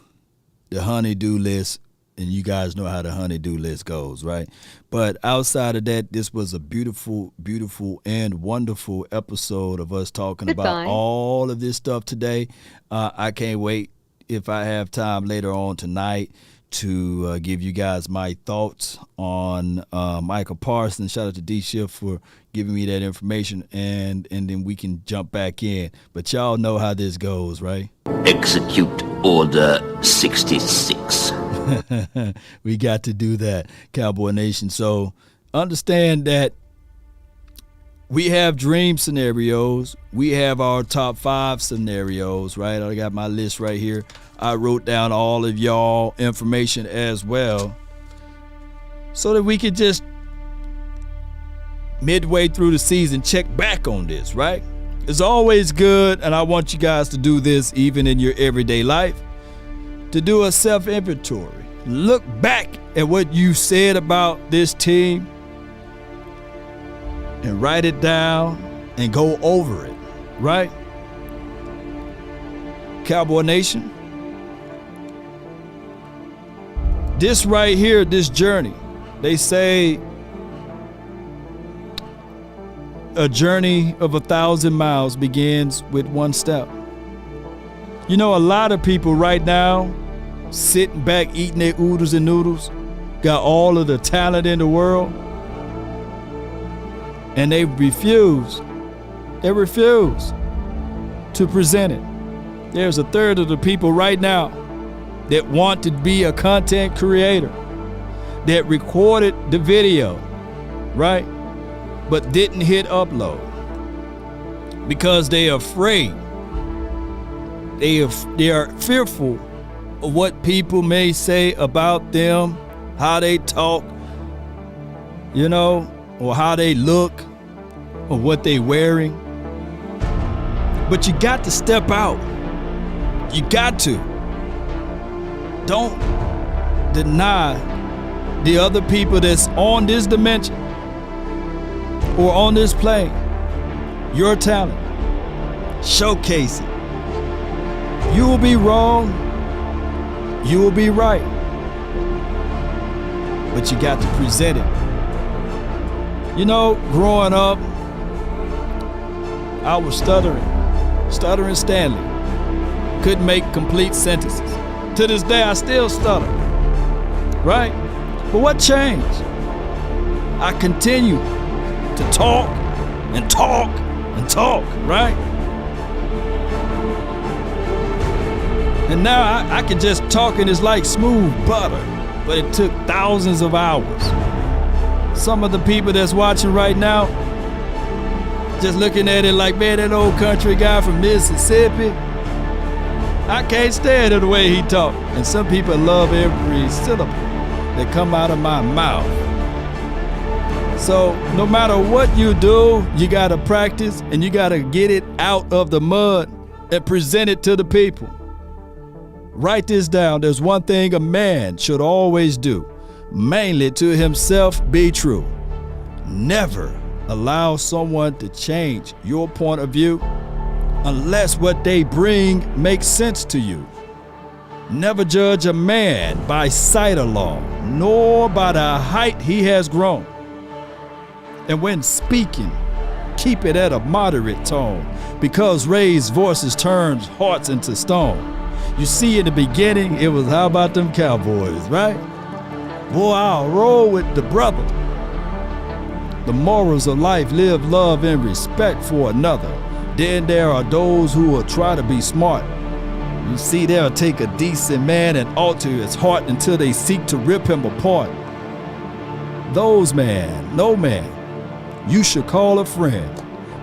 the honey-do list, and you guys know how the honey-do list goes, right? But outside of that, this was a beautiful, beautiful, and wonderful episode of us talking about all of this stuff today. I can't wait, if I have time later on tonight, to give you guys my thoughts on Michael Parsons. Shout out to D Shift for giving me that information, and then we can jump back in. But y'all know how this goes, right? Execute Order 66. We got to do that, Cowboy Nation. So understand that we have dream scenarios. We have our top 5 scenarios, right? I got my list right here. I wrote down all of y'all information as well, so that we could just midway through the season check back on this, right? It's always good, and I want you guys to do this even in your everyday life, to do a self-inventory. Look back at what you said about this team and write it down and go over it, right? Cowboy Nation, this right here, this journey, they say a journey of 1,000 miles begins with one step. You know, a lot of people right now sitting back eating their oodles and noodles, got all of the talent in the world, and they refuse to present it. There's a third of the people right now that want to be a content creator, that recorded the video, right, but didn't hit upload because they are afraid. They are fearful of what people may say about them, how they talk, you know, or how they look, or what they wearing. But you got to step out. You got to. Don't deny the other people that's on this dimension or on this plane your talent. Showcase it. You will be wrong. You will be right. But you got to present it. You know, growing up, I was stuttering Stanley. Couldn't make complete sentences. To this day, I still stutter, right? But what changed? I continue to talk and talk and talk, right? And now I can just talk and it's like smooth butter, but it took thousands of hours. Some of the people that's watching right now, just looking at it like, man, that old country guy from Mississippi, I can't stand it the way he talk. And some people love every syllable that come out of my mouth. So no matter what you do, you gotta practice and you gotta get it out of the mud and present it to the people. Write this down. There's one thing a man should always do, mainly to himself be true. Never allow someone to change your point of view unless what they bring makes sense to you. Never judge a man by sight alone, nor by the height he has grown. And when speaking, keep it at a moderate tone, because raised voices turns hearts into stone. You see, in the beginning, it was how about them Cowboys, right? Boy, I'll roll with the brother. The morals of life: live, love, and respect for another. Then there are those who will try to be smart. You see, they'll take a decent man and alter his heart until they seek to rip him apart. Those man, no man, you should call a friend,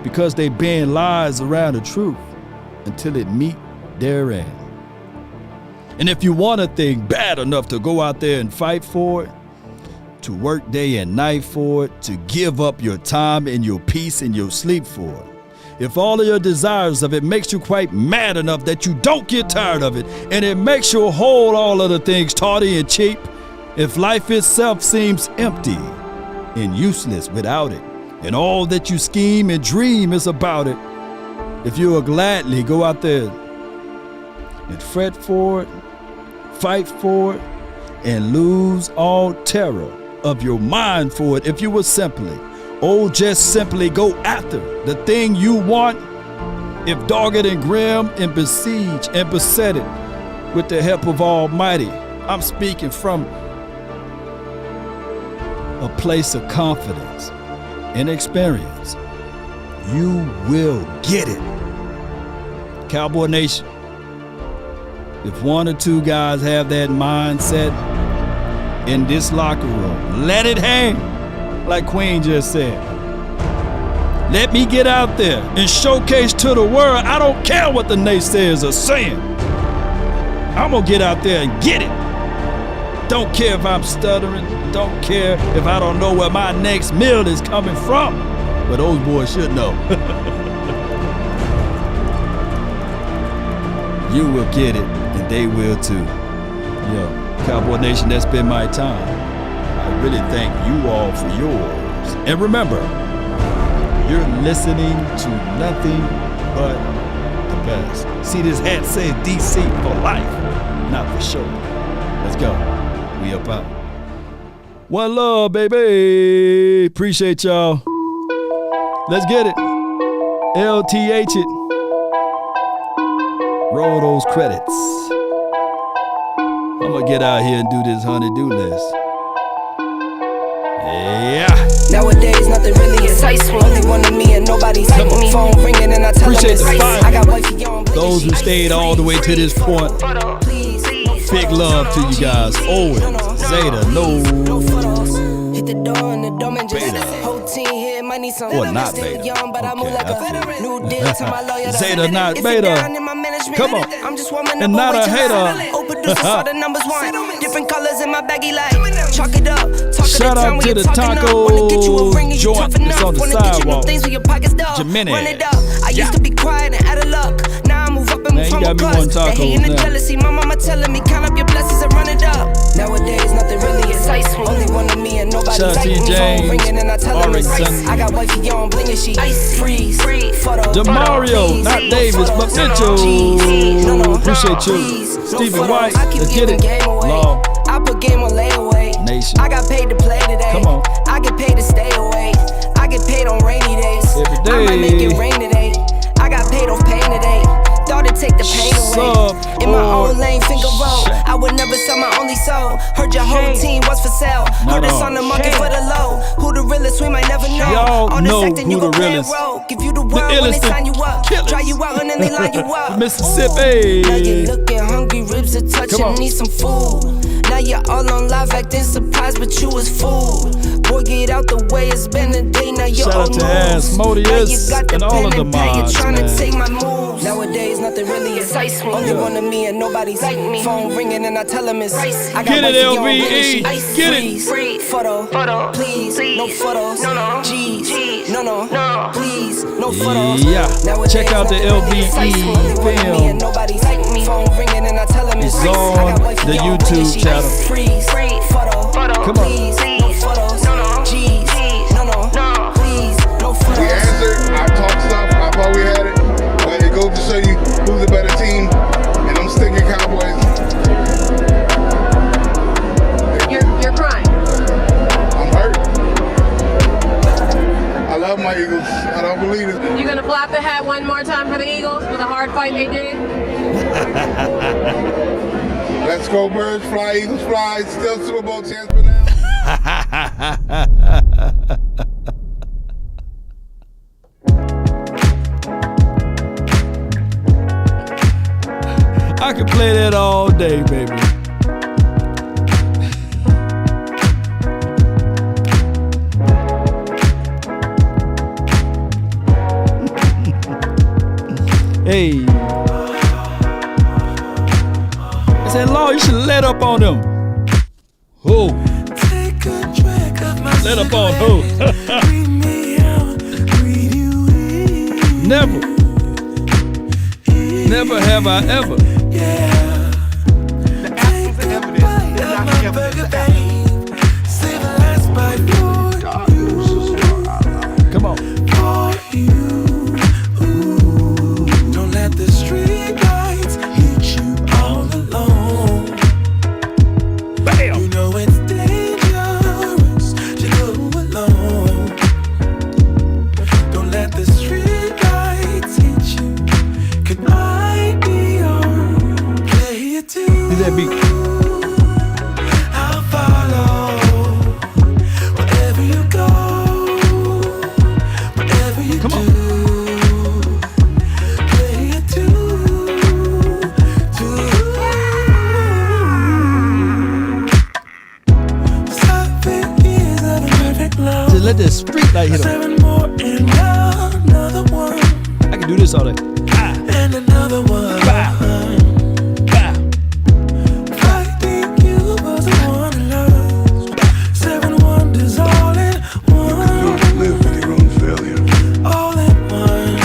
because they bend lies around the truth until it meet their end. And if you want a thing bad enough to go out there and fight for it, to work day and night for it, to give up your time and your peace and your sleep for it, if all of your desires of it makes you quite mad enough that you don't get tired of it, and it makes you hold all other things tawdry and cheap, if life itself seems empty and useless without it, and all that you scheme and dream is about it, if you will gladly go out there and fret for it, fight for it, and lose all terror of your mind for it, if you will simply, just simply go after the thing you want, if dogged and grim and besieged and beset it with the help of Almighty. I'm speaking from a place of confidence and experience. You will get it. Cowboy Nation, if one or two guys have that mindset in this locker room, let it hang, like Queen just said. Let me get out there and showcase to the world. I don't care what the naysayers are saying. I'm gonna get out there and get it. Don't care if I'm stuttering. Don't care if I don't know where my next meal is coming from. But those boys should know. You will get it, and they will too. Yo, Cowboy Nation, that's been my time. I really thank you all for yours. And remember, you're listening to nothing but the best. See, this hat says DC for life, not for show. Let's go. We up out. One love, baby. Appreciate y'all. Let's get it. LTH it. Roll those credits. I'm gonna get out here and do this honey-do list. Yeah. Nowadays, nothing really excites me. Only one of me and nobody's like me. Phone ringing and I tell Appreciate them the fire. I got wifey on. Those who stayed all the way to this point. Big love to you guys. Owen, Zeta, no. Hit the door and the dome and just whole team here might need some. Or not Still beta. young, but I move like a new deal to my lawyer. Zeta, not If beta. it down in my management, Come on. I'm just warming And up. not wait a till hater. I old producers saw the numbers one. Different colors in my baggy light. Chalk it up. Talk Shout of the out town to when the you're talking taco up. Wanna get you a ring and you joint tough that's enough. on the Wanna get you sidewalk. new things with your pockets dull. Gemini. Run it up. I used to be quiet and out of luck. Now I move up and Man, move you from a got me cuz. one The taco hate and the now. jealousy. My mama telling me count up your blessings and run it up. Nowadays nothing really excites me. Only one of me and nobody Shout out like to you, me. James. Phone ringing and I tell them it's Arrington. ice. I got wifey on bling and she freeze. Photo. Demario, not Davis, but Mitchell. Appreciate you. Stevie White, let's get it. Law. I put game on layaway. Nation. I got paid to play today. Come on. I get paid to stay away. I get paid on rainy days. Every day. I might make it rain today. I got paid off pain today. Thought it'd take the pain away. Sup, In my boy. own lane, finger roll. I would never sell my only soul. Heard your whole team was for sale. Heard it's on the market for the low. Who the realest, we might never know. Y'all On know this acting, you who gon' the play a realest. role. Give you the world when they illest sign you up. killers. Try you out and then they line you up. Mississippi. Now you're looking hungry, ribs are Come touching, on. need some food. Now you're all on live acting surprised, but you was fooled. Boy, get out the way, it's been a day, now you're Shout out old to news. Asmodeus Now you got the and all pen of the and pad, you're mods, trying man. to take my moves. Nowadays, nothing really excites me. Only one of me and nobody's like me. Phone ringing and I tell them it's ice. I got Get it, wifey on LVE. really, Get it. freeze. Photo, please, no photos. G's, no, please, no photos. Yeah. Nowadays, Check out the nothing really excites me. Only one of me LVE and nobody's like me. Phone ringing and I tell them it's It's ice. I got on wifey the on YouTube really, channel. freeze. Photo, Come on. please, no photos. G's, no, please, no photos. We answered. I talked stuff. I thought we had it. But it goes to show you who's the better team. And I'm sticking Cowboys. You're crying. I'm hurt. I love my Eagles. I don't believe it. You gonna flap the hat one more time for the Eagles for the hard fight they did? Let's go Birds, fly Eagles, fly. Still Super Bowl chance for now. I could play that all day, baby. Hey. I said, Lord, you should let up on them. Who? Let up on who? Never. Never have I ever. Come on. Don't let the street lights hit you all alone. Bam. You know it's dangerous to go alone. Don't let the street lights hit you. Can I be your player too? Do that beat. I'll follow wherever you go, wherever you Come do. on. Player too. 7 years of a perfect love. Just let that street light hit him. 7 more and another one. I can do this all day. And another one. Fighting you was one to love. 7 wonders all in one. Live with your own failure. All in one.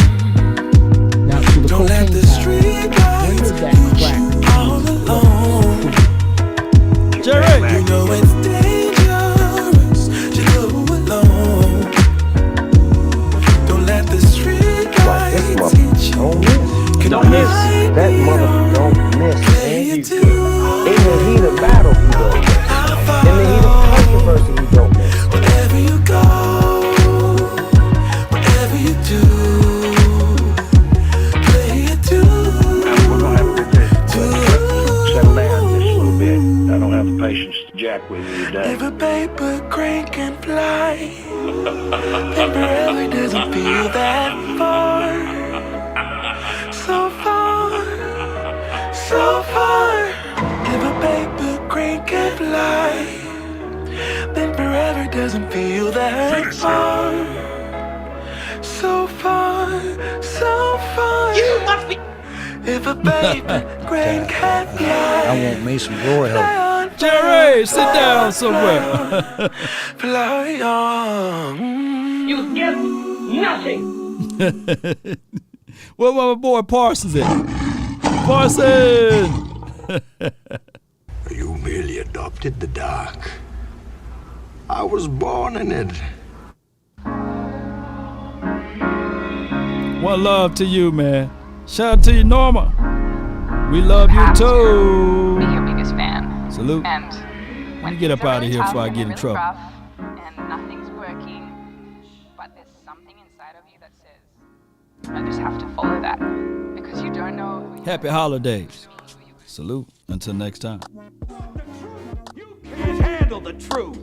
Now to the Don't let cocaine the side. street When lights did that crack? all alone. Jerry. You know it's dangerous to go alone. Don't let the street lights hit you. Don't miss. That mother don't miss, man. In the heat of battle, he don't miss. In the heat of controversy, he don't miss. Wherever you go, whatever you do, play it too. We're gonna have a good day. Settle down just a little bit. I don't have the patience to jack with you today. If a paper crane can fly, temporarily doesn't feel that far. So far, so far. If a paper crane can fly, then forever doesn't feel that far. So far, so far. You must be. If a paper crane can fly, I want me some glory hole. Jerry, sit down somewhere. fly on. You get nothing. Where my boy Parsons at? Parsons! You merely adopted the dark. I was born in it. One love to you, man. Shout out to you, Norma. We love you too. Be your biggest fan. Salute. And Let me get up out of here before I get in trouble. rough and nothing's working, but there's something inside of you that says, I just have to follow that because you don't know who you Happy holidays. Salute. Until next time. Can't handle the truth.